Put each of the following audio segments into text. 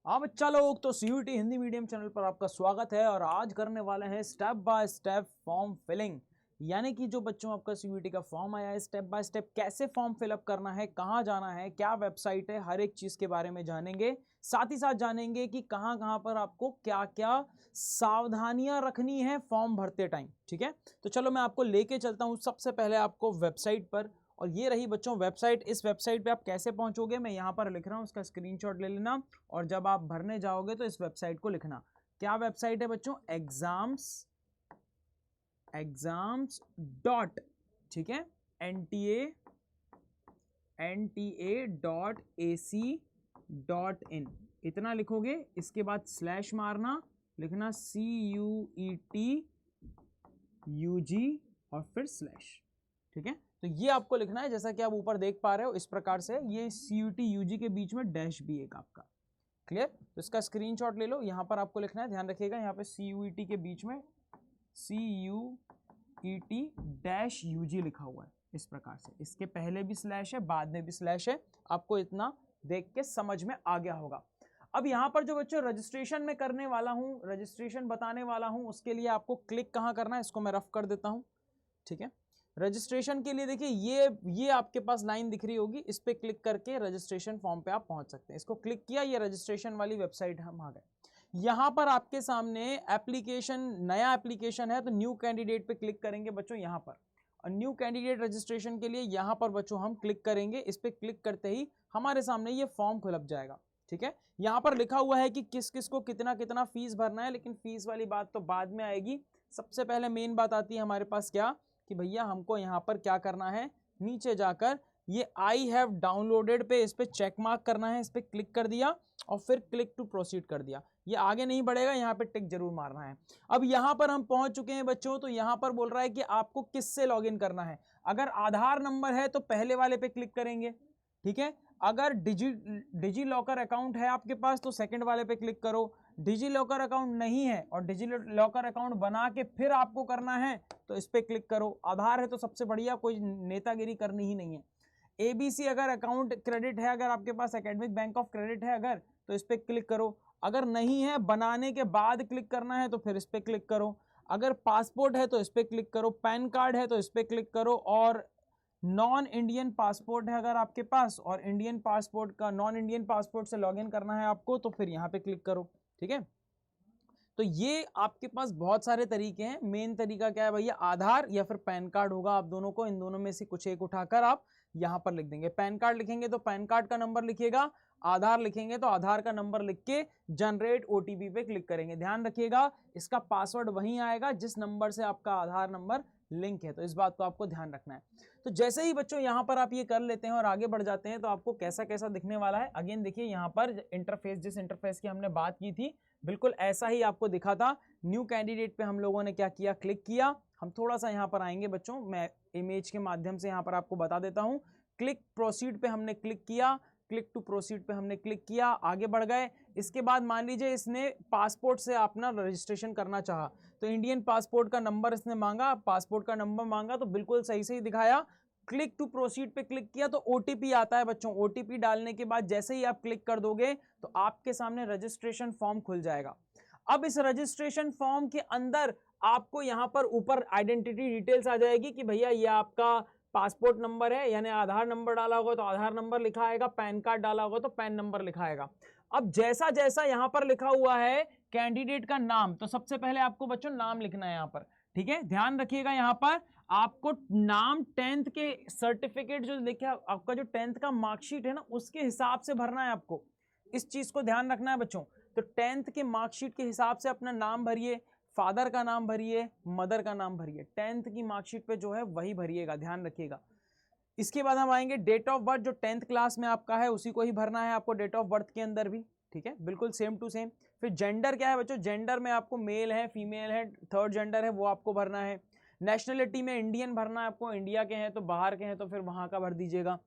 हाँ बच्चा लोग, तो सीयूईटी हिंदी मीडियम चैनल पर आपका स्वागत है। और आज करने वाले हैं step by step form filling, यानी कि जो बच्चों आपका सीयूईटी का फॉर्म आया है स्टेप बाय स्टेप कैसे फॉर्म फिलअप करना है, कहाँ जाना है, क्या वेबसाइट है, हर एक चीज़ के बारे में जानेंगे। साथ ही साथ जानेंगे कि कहाँ कहाँ पर आपको क्या क्या सावधानियां रखनी है फॉर्म भरते टाइम। ठीक है, तो चलो मैं आपको लेके चलता हूँ सबसे पहले आपको वेबसाइट पर। और ये रही बच्चों वेबसाइट। इस वेबसाइट पे आप कैसे पहुंचोगे मैं यहाँ पर लिख रहा हूँ, उसका स्क्रीनशॉट ले लेना। और जब आप भरने जाओगे तो इस वेबसाइट को लिखना। क्या वेबसाइट है बच्चों? एग्जाम्स डॉट, ठीक है, nta.ac.in इतना लिखोगे। इसके बाद स्लैश मारना, लिखना CUET UG और फिर स्लैश। ठीक है, तो ये आपको लिखना है जैसा कि आप ऊपर देख पा रहे हो इस प्रकार से। ये CUET UG के बीच में डैश भी एक आपका क्लियर, तो इसका स्क्रीनशॉट ले लो। यहां पर आपको लिखना है, ध्यान रखिएगा, यहाँ पे CUET के बीच में CUET-UG लिखा हुआ है इस प्रकार से। इसके पहले भी स्लैश है, बाद में भी स्लैश है। आपको इतना देख के समझ में आ गया होगा। अब यहां पर जो बच्चों रजिस्ट्रेशन में करने वाला हूं, रजिस्ट्रेशन बताने वाला हूं, उसके लिए आपको क्लिक कहां करना है इसको मैं रफ कर देता हूं। ठीक है, रजिस्ट्रेशन के लिए देखिए ये आपके पास लाइन दिख रही होगी, इस पे क्लिक करके रजिस्ट्रेशन फॉर्म पे आप पहुंच सकते हैं। इसको क्लिक किया, ये रजिस्ट्रेशन वाली वेबसाइट हम आ गए। यहां पर आपके सामने एप्लीकेशन, नया एप्लीकेशन है तो न्यू कैंडिडेट पे क्लिक करेंगे बच्चों यहां पर। और न्यू कैंडिडेट रजिस्ट्रेशन के लिए यहां पर बच्चों हम क्लिक करेंगे। इस पे क्लिक करते ही हमारे सामने ये फॉर्म खुल जाएगा। ठीक है, यहां पर लिखा हुआ है कि किस किस को कितना कितना फीस भरना है, लेकिन फीस वाली बात तो बाद में आएगी। सबसे पहले मेन बात आती है हमारे पास क्या, कि भैया हमको यहाँ पर क्या करना है, नीचे जाकर ये आई हैव डाउनलोडेड पे इस पे चेक मार्क करना है। इस पे क्लिक कर दिया और फिर क्लिक टू प्रोसीड कर दिया। ये आगे नहीं बढ़ेगा, यहाँ पे टिक जरूर मारना है। अब यहाँ पर हम पहुंच चुके हैं बच्चों, तो यहाँ पर बोल रहा है कि आपको किससे लॉगिन करना है। अगर आधार नंबर है तो पहले वाले पे क्लिक करेंगे। ठीक है, अगर डिजी लॉकर अकाउंट है आपके पास तो सेकंड वाले पे क्लिक करो। डिजी लॉकर अकाउंट नहीं है और डिजी लॉकर अकाउंट बना के फिर आपको करना है तो इस पे क्लिक करो। आधार है तो सबसे बढ़िया, कोई नेतागिरी करनी ही नहीं है। एबीसी अगर अकाउंट क्रेडिट है, अगर आपके पास एकेडमिक बैंक ऑफ क्रेडिट है अगर, तो इस पे क्लिक करो। अगर नहीं है, बनाने के बाद क्लिक करना है तो फिर इस पे क्लिक करो। अगर पासपोर्ट है तो इस पे क्लिक करो, पैन कार्ड है तो इस पे क्लिक करो, और नॉन इंडियन पासपोर्ट है अगर आपके पास और इंडियन पासपोर्ट का, नॉन इंडियन पासपोर्ट से लॉगिन करना है आपको तो फिर यहां पे क्लिक करो। ठीक है, तो ये आपके पास बहुत सारे तरीके हैं। मेन तरीका क्या है भैया, आधार या फिर पैन कार्ड होगा आप दोनों को, इन दोनों में से कुछ एक उठाकर आप यहां पर लिख देंगे। पैन कार्ड लिखेंगे तो पैन कार्ड का नंबर लिखिएगा, आधार लिखेंगे तो आधार का नंबर लिख के जनरेट ओटीपी पे क्लिक करेंगे। ध्यान रखिएगा इसका पासवर्ड वही आएगा जिस नंबर से आपका आधार नंबर लिंक है, तो इस बात को आपको ध्यान रखना है। तो जैसे ही बच्चों यहां पर आप ये कर लेते हैं और आगे बढ़ जाते हैं तो आपको कैसा कैसा दिखने वाला है। अगेन देखिए यहां पर इंटरफेस, जिस इंटरफेस की हमने बात की थी बिल्कुल ऐसा ही आपको दिखा था। न्यू कैंडिडेट पे हम लोगों ने क्या किया, क्लिक किया। हम थोड़ा सा यहां पर आएंगे बच्चों, मैं इमेज के माध्यम से यहां पर आपको बता देता हूं। क्लिक प्रोसीड पे हमने क्लिक किया, क्लिक टू प्रोसीड पे हमने क्लिक किया, आगे बढ़ गए। इसके बाद मान लीजिए इसने पासपोर्ट से अपना रजिस्ट्रेशन करना चाहा तो इंडियन पासपोर्ट का नंबर इसने मांगा, पासपोर्ट का नंबर मांगा तो बिल्कुल सही सही दिखाया। क्लिक टू प्रोसीड पे क्लिक किया तो ओटीपी आता है बच्चों। ओटीपी डालने के बाद जैसे ही आप क्लिक कर दोगे तो आपके सामने रजिस्ट्रेशन फॉर्म खुल जाएगा। अब इस रजिस्ट्रेशन फॉर्म के अंदर आपको यहां पर ऊपर आइडेंटिटी डिटेल्स आ जाएगी कि भैया ये आपका पासपोर्ट नंबर है, यानी आधार नंबर डाला होगा तो आधार नंबर लिखा आएगा, पैन कार्ड डाला होगा तो पैन नंबर लिखा आएगा। अब जैसा जैसा यहां पर लिखा हुआ है कैंडिडेट का नाम, तो सबसे पहले आपको बच्चों नाम लिखना है यहां पर। ठीक है, ध्यान रखिएगा यहां पर आपको नाम 10th के सर्टिफिकेट जो लिखा, आपका जो 10th का मार्कशीट है ना उसके हिसाब से भरना है आपको। इस चीज को ध्यान रखना है बच्चों। तो 10th के मार्कशीट के हिसाब से अपना नाम भरिए, फादर का नाम भरिए, मदर का नाम भरिए। 10th की मार्कशीट पे जो है वही भरिएगा, ध्यान रखिएगा। इसके बाद हम आएंगे डेट ऑफ बर्थ, जो 10th क्लास में आपका है उसी को ही भरना है आपको डेट ऑफ बर्थ के अंदर भी। ठीक है, बिल्कुल सेम टू सेम। फिर जेंडर क्या है बच्चों, जेंडर में आपको मेल है, फीमेल है, थर्ड जेंडर है वो आपको भरना है। नेशनलिटी में इंडियन भरना है आपको, इंडिया के हैं तो बाहर के हैं तो फिर वहां का भर दीजिएगा।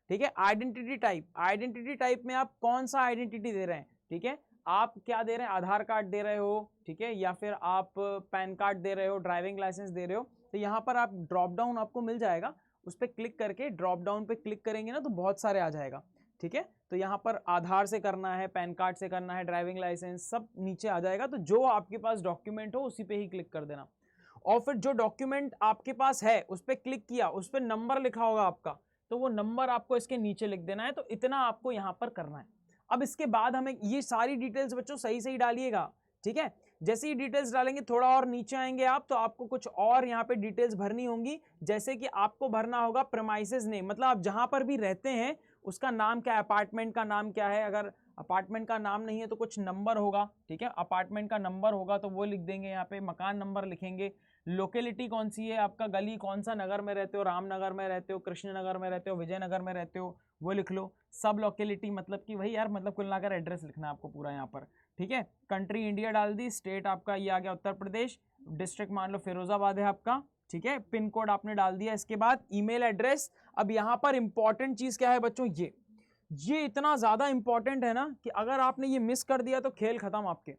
ठीक है, आइडेंटिटी टाइप, आइडेंटिटी टाइप में आप कौन सा आइडेंटिटी दे रहे हैं। ठीक है, आप क्या दे रहे हैं, आधार कार्ड दे रहे हो, ठीक है, या फिर आप पैन कार्ड दे रहे हो, ड्राइविंग लाइसेंस दे रहे हो, तो यहां पर आप ड्रॉप डाउन आपको मिल जाएगा, उस पर क्लिक करके ड्रॉप डाउन पे क्लिक करेंगे ना तो बहुत सारे आ जाएगा। ठीक है। तो यहाँ पर आधार से करना है, पैन कार्ड से करना है, ड्राइविंग लाइसेंस, सब नीचे आ जाएगा। तो जो आपके पास डॉक्यूमेंट हो उसी पे ही क्लिक कर देना। और फिर जो डॉक्यूमेंट आपके पास है उस पर क्लिक किया, उस पर नंबर लिखा होगा आपका, तो वो नंबर आपको इसके नीचे लिख देना है। तो इतना आपको यहाँ पर करना है। अब इसके बाद हमें ये सारी डिटेल्स बच्चों सही सही डालिएगा, ठीक है। जैसे ही डिटेल्स डालेंगे थोड़ा और नीचे आएंगे आप, तो आपको कुछ और यहाँ पे डिटेल्स भरनी होंगी। जैसे कि आपको भरना होगा प्रेमाइसेस नेम, मतलब आप जहां पर भी रहते हैं उसका नाम क्या है, अपार्टमेंट का नाम क्या है। अगर अपार्टमेंट का नाम नहीं है तो कुछ नंबर होगा, ठीक है। अपार्टमेंट का नंबर होगा तो वो लिख देंगे यहाँ पे, मकान नंबर लिखेंगे। लोकेलिटी कौन सी है, आपका गली कौन सा नगर में रहते हो, रामनगर में रहते हो, कृष्णनगर में रहते हो, विजयनगर में रहते हो, वो लिख लो। सब लोकेलिटी मतलब कि वही यार, मतलब कुल मिलाकर एड्रेस लिखना है आपको पूरा यहाँ पर, ठीक है। कंट्री इंडिया डाल दी, स्टेट आपका ये आ गया उत्तर प्रदेश, डिस्ट्रिक्ट मान लो फिरोजाबाद है आपका, ठीक है। पिन कोड आपने डाल दिया। इसके बाद ईमेल एड्रेस। अब यहाँ पर इंपॉर्टेंट चीज क्या है बच्चों, ये इतना ज्यादा इंपॉर्टेंट है ना कि अगर आपने ये मिस कर दिया तो खेल खत्म आपके।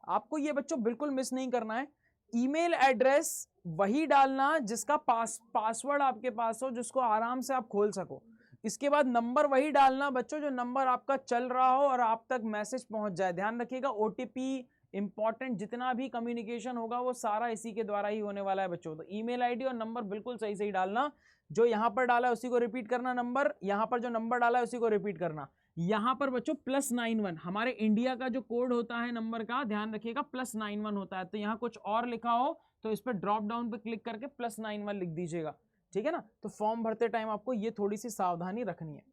आपको ये बच्चों बिल्कुल मिस नहीं करना है। ईमेल एड्रेस वही डालना जिसका पासवर्ड आपके पास हो, जिसको आराम से आप खोल सको। इसके बाद नंबर वही डालना बच्चों जो नंबर आपका चल रहा हो और आप तक मैसेज पहुंच जाए। ध्यान रखिएगा, ओटीपी इंपॉर्टेंट, जितना भी कम्युनिकेशन होगा वो सारा इसी के द्वारा ही होने वाला है बच्चों। तो ईमेल आईडी और नंबर बिल्कुल सही सही डालना। जो यहां पर डाला है उसी को रिपीट करना, नंबर यहां पर जो नंबर डाला है उसी को रिपीट करना। यहां पर बच्चों +91 हमारे इंडिया का जो कोड होता है नंबर का, ध्यान रखिएगा +91 होता है। तो यहाँ कुछ और लिखा हो तो इस पर ड्रॉप डाउन पे क्लिक करके +91 लिख दीजिएगा, ठीक है ना। तो फॉर्म भरते टाइम आपको ये थोड़ी सी सावधानी रखनी है।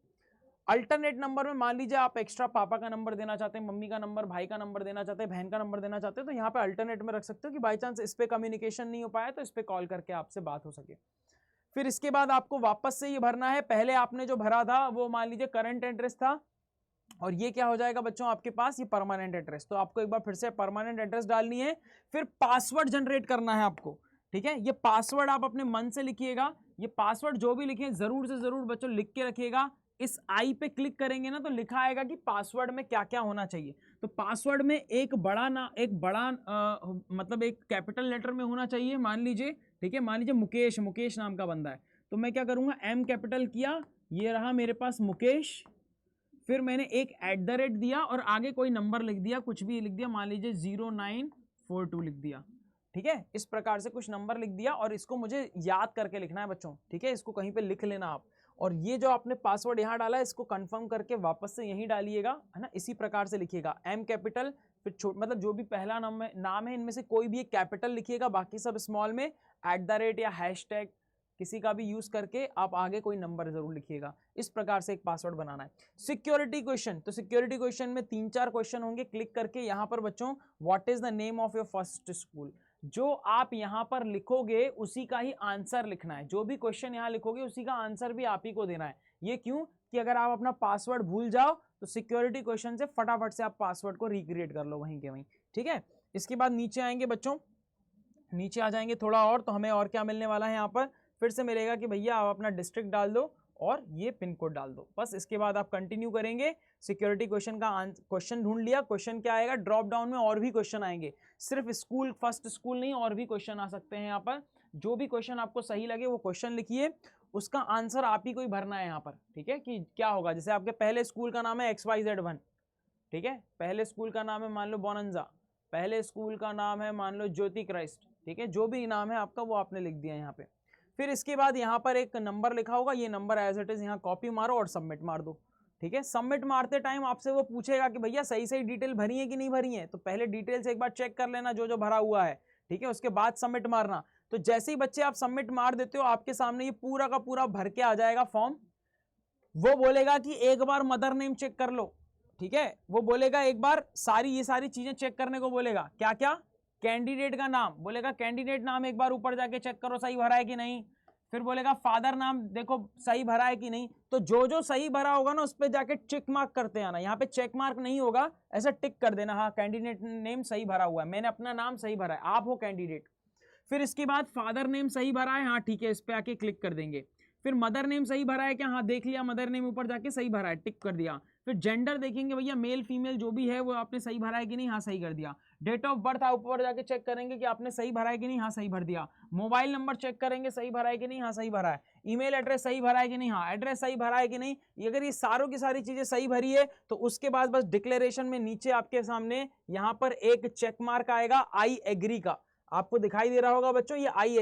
अल्टरनेट नंबर में मान लीजिए आप एक्स्ट्रा पापा का नंबर देना चाहते हैं, मम्मी का नंबर, भाई का नंबर देना चाहते हैं, बहन का नंबर देना चाहते हैं, तो यहाँ पे अल्टरनेट में रख सकते हो कि बाई चांस इस पे कम्युनिकेशन नहीं हो पाया तो इस पे कॉल करके आपसे बात हो सके। फिर इसके बाद आपको वापस से ये भरना है। पहले आपने जो भरा था वो मान लीजिए करंट एड्रेस था, और ये क्या हो जाएगा बच्चों आपके पास, ये परमानेंट एड्रेस। तो आपको एक बार फिर से परमानेंट एड्रेस डालनी है। फिर पासवर्ड जनरेट करना है आपको, ठीक है। ये पासवर्ड आप अपने मन से लिखिएगा। ये पासवर्ड जो भी लिखे जरूर से जरूर बच्चों लिख के रखिएगा। इस आई पे क्लिक करेंगे ना तो लिखा आएगा कि पासवर्ड में क्या क्या होना चाहिए। तो पासवर्ड में एक बड़ा मतलब एक कैपिटल लेटर में होना चाहिए, मान लीजिए, ठीक है। मान लीजिए मुकेश नाम का बंदा है, तो मैं क्या करूंगा, M कैपिटल किया, ये रहा मेरे पास मुकेश। फिर मैंने एक @ दिया और आगे कोई नंबर लिख दिया, कुछ भी लिख दिया, मान लीजिए 0942 लिख दिया, ठीक है। इस प्रकार से कुछ नंबर लिख दिया और इसको मुझे याद करके लिखना है बच्चों, ठीक है। इसको कहीं पे लिख लेना आप। और ये जो आपने पासवर्ड यहाँ डाला है इसको कंफर्म करके वापस से यहीं डालिएगा, है ना। इसी प्रकार से लिखिएगा, M कैपिटल, फिर मतलब जो भी पहला नाम है इनमें से कोई भी एक कैपिटल लिखिएगा, बाकी सब स्मॉल में, @ या हैशटैग किसी का भी यूज करके आप आगे कोई नंबर जरूर लिखिएगा। इस प्रकार से एक पासवर्ड बनाना है। सिक्योरिटी क्वेश्चन, तो सिक्योरिटी क्वेश्चन में 3-4 क्वेश्चन होंगे। क्लिक करके यहाँ पर बच्चों what is the name of your first school, जो आप यहाँ पर लिखोगे उसी का ही आंसर लिखना है। जो भी क्वेश्चन यहाँ लिखोगे उसी का आंसर भी आप ही को देना है। ये क्यों कि अगर आप अपना पासवर्ड भूल जाओ तो सिक्योरिटी क्वेश्चन से फटाफट से आप पासवर्ड को रिक्रिएट कर लो वहीं के वहीं, ठीक है। इसके बाद नीचे आएंगे बच्चों, नीचे आ जाएंगे थोड़ा और, तो हमें और क्या मिलने वाला है यहाँ पर, फिर से मिलेगा कि भैया आप अपना डिस्ट्रिक्ट डाल दो और ये पिन कोड डाल दो, बस। इसके बाद आप कंटिन्यू करेंगे। सिक्योरिटी क्वेश्चन का क्वेश्चन ढूंढ लिया। क्वेश्चन क्या आएगा, ड्रॉप डाउन में और भी क्वेश्चन आएंगे, सिर्फ स्कूल, फर्स्ट स्कूल नहीं, और भी क्वेश्चन आ सकते हैं यहाँ पर। जो भी क्वेश्चन आपको सही लगे वो क्वेश्चन लिखिए, उसका आंसर आप ही को ही भरना है यहाँ पर, ठीक है। कि क्या होगा, जैसे आपके पहले स्कूल का नाम है XYZ1, ठीक है। पहले स्कूल का नाम है मान लो बोनंजा, पहले स्कूल का नाम है मान लो ज्योति क्राइस्ट, ठीक है। जो भी नाम है आपका वो आपने लिख दिया यहाँ पे। फिर इसके बाद यहाँ पर एक नंबर लिखा होगा, ये नंबर एज इट इज यहाँ कॉपी मारो और सबमिट मार दो, ठीक है। सबमिट मारते टाइम आपसे वो पूछेगा कि भैया सही सही डिटेल भरी है कि नहीं भरी है, तो पहले डिटेल से एक बार चेक कर लेना जो जो भरा हुआ है, ठीक है। उसके बाद सबमिट मारना। तो जैसे ही बच्चे आप सबमिट मार देते हो आपके सामने ये पूरा का पूरा भर के आ जाएगा फॉर्म। वो बोलेगा कि एक बार मदर नेम चेक कर लो, ठीक है। वो बोलेगा एक बार ये सारी चीजें चेक करने को बोलेगा। क्या क्या, कैंडिडेट का नाम, बोलेगा कैंडिडेट नाम एक बार ऊपर जाके चेक करो सही भरा है कि नहीं। फिर बोलेगा फादर नाम देखो सही भरा है कि नहीं। तो जो जो सही भरा होगा ना उस पर जाके टिक मार्क करते आना। यहाँ पे चेक मार्क नहीं होगा, ऐसा टिक कर देना, हाँ कैंडिडेट नेम सही भरा हुआ है, मैंने अपना नाम सही भरा है, आप हो कैंडिडेट। फिर इसके बाद फादर नेम सही भरा है, हाँ ठीक है, इस पे आके क्लिक कर देंगे। फिर मदर नेम सही भरा है क्या, हाँ देख लिया, मदर नेम ऊपर जाके सही भरा है, टिक कर दिया। फिर जेंडर देखेंगे भैया मेल फीमेल जो भी है वो आपने सही भरा है कि नहीं, हाँ सही कर दिया। डेट ऑफ बर्थ आप ऊपर जाके चेक करेंगे कि आपने सही भरा है कि नहीं, हाँ सही भर दिया। मोबाइल नंबर चेक करेंगे सही भरा है कि नहीं, हाँ सही भरा है। ईमेल एड्रेस सही भरा है कि नहीं, हाँ एड्रेस सही भरा है कि नहीं। अगर ये सारों की सारी चीजें सही भरी है तो उसके बाद बस डिक्लेरेशन में नीचे आपके सामने यहाँ पर एक चेक मार्क आएगा आई एग्री का, आपको दिखाई दे रहा होगा बच्चों, ये आई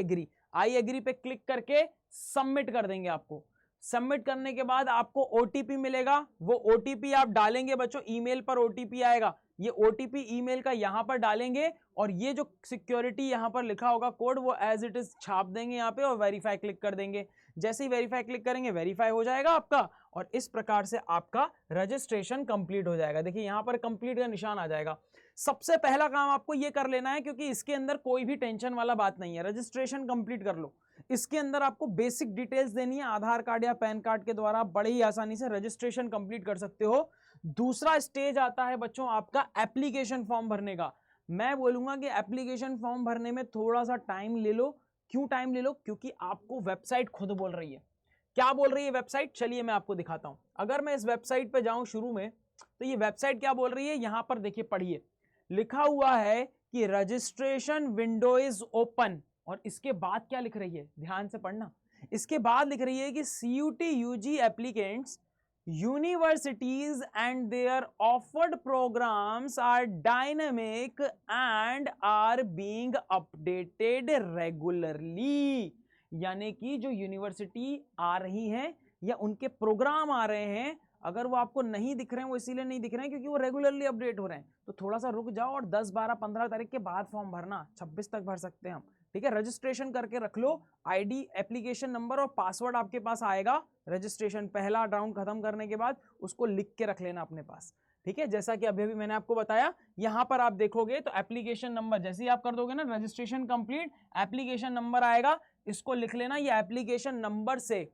एग्री पे क्लिक करके सबमिट कर देंगे। आपको सबमिट करने के बाद आपको ओटीपी मिलेगा, वो ओटीपी आप डालेंगे बच्चों, ईमेल पर ओटीपी आएगा, ये ओटीपी ईमेल का यहां पर डालेंगे और ये जो सिक्योरिटी यहां पर लिखा होगा कोड वो एज इट इज छाप देंगे यहां पे और वेरीफाई क्लिक कर देंगे। जैसे ही वेरीफाई क्लिक करेंगे वेरीफाई हो जाएगा आपका और इस प्रकार से आपका रजिस्ट्रेशन कंप्लीट हो जाएगा। देखिए यहां पर कंप्लीट का निशान आ जाएगा। सबसे पहला काम आपको ये कर लेना है क्योंकि इसके अंदर कोई भी टेंशन वाला बात नहीं है, रजिस्ट्रेशन कंप्लीट कर लो। इसके अंदर आपको बेसिक डिटेल्स देनी है, आधार कार्ड या पैन कार्ड के द्वारा आप बड़े ही आसानी से रजिस्ट्रेशन कंप्लीट कर सकते हो। दूसरा स्टेज आता है बच्चों आपका एप्लीकेशन फॉर्म भरने का। मैं बोलूंगा कि एप्लीकेशन फॉर्म भरने में थोड़ा सा टाइम ले लो। क्यों टाइम ले लो? क्योंकि आपको वेबसाइट खुद बोल रही है। क्या बोल रही है वेबसाइट? चलिए मैं आपको दिखाता हूं। अगर मैं इस वेबसाइट पे जाऊं शुरू में तो ये वेबसाइट क्या बोल रही है, यहां पर देखिए पढ़िए, लिखा हुआ है कि रजिस्ट्रेशन विंडो इज ओपन और इसके बाद क्या लिख रही है, ध्यान से पढ़ना। इसके बाद लिख रही है कि CUT UG applicants universities and their offered programs are dynamic and are being updated regularly। यानी कि जो यूनिवर्सिटी आ रही हैं या उनके प्रोग्राम आ रहे हैं, अगर वो आपको नहीं दिख रहे हैं वो इसीलिए नहीं दिख रहे हैं क्योंकि वो रेगुलरली अपडेट हो रहे हैं। तो थोड़ा सा रुक जाओ और 10, 12, 15 तारीख के बाद फॉर्म भरना, 26 तक भर सकते हैं हम। ठीक है, रजिस्ट्रेशन करके रख लो, आईडी, एप्लीकेशन नंबर और पासवर्ड आपके पास आएगा। रजिस्ट्रेशन पहला राउंड खत्म करने के बाद उसको लिख के रख लेना अपने पास। ठीक है, जैसा कि अभी मैंने आपको बताया, यहां पर आप देखोगे तो एप्लीकेशन नंबर जैसे ही आप कर दोगे ना रजिस्ट्रेशन कंप्लीट, एप्लीकेशन नंबर आएगा, इसको लिख लेना। ये एप्लीकेशन नंबर से,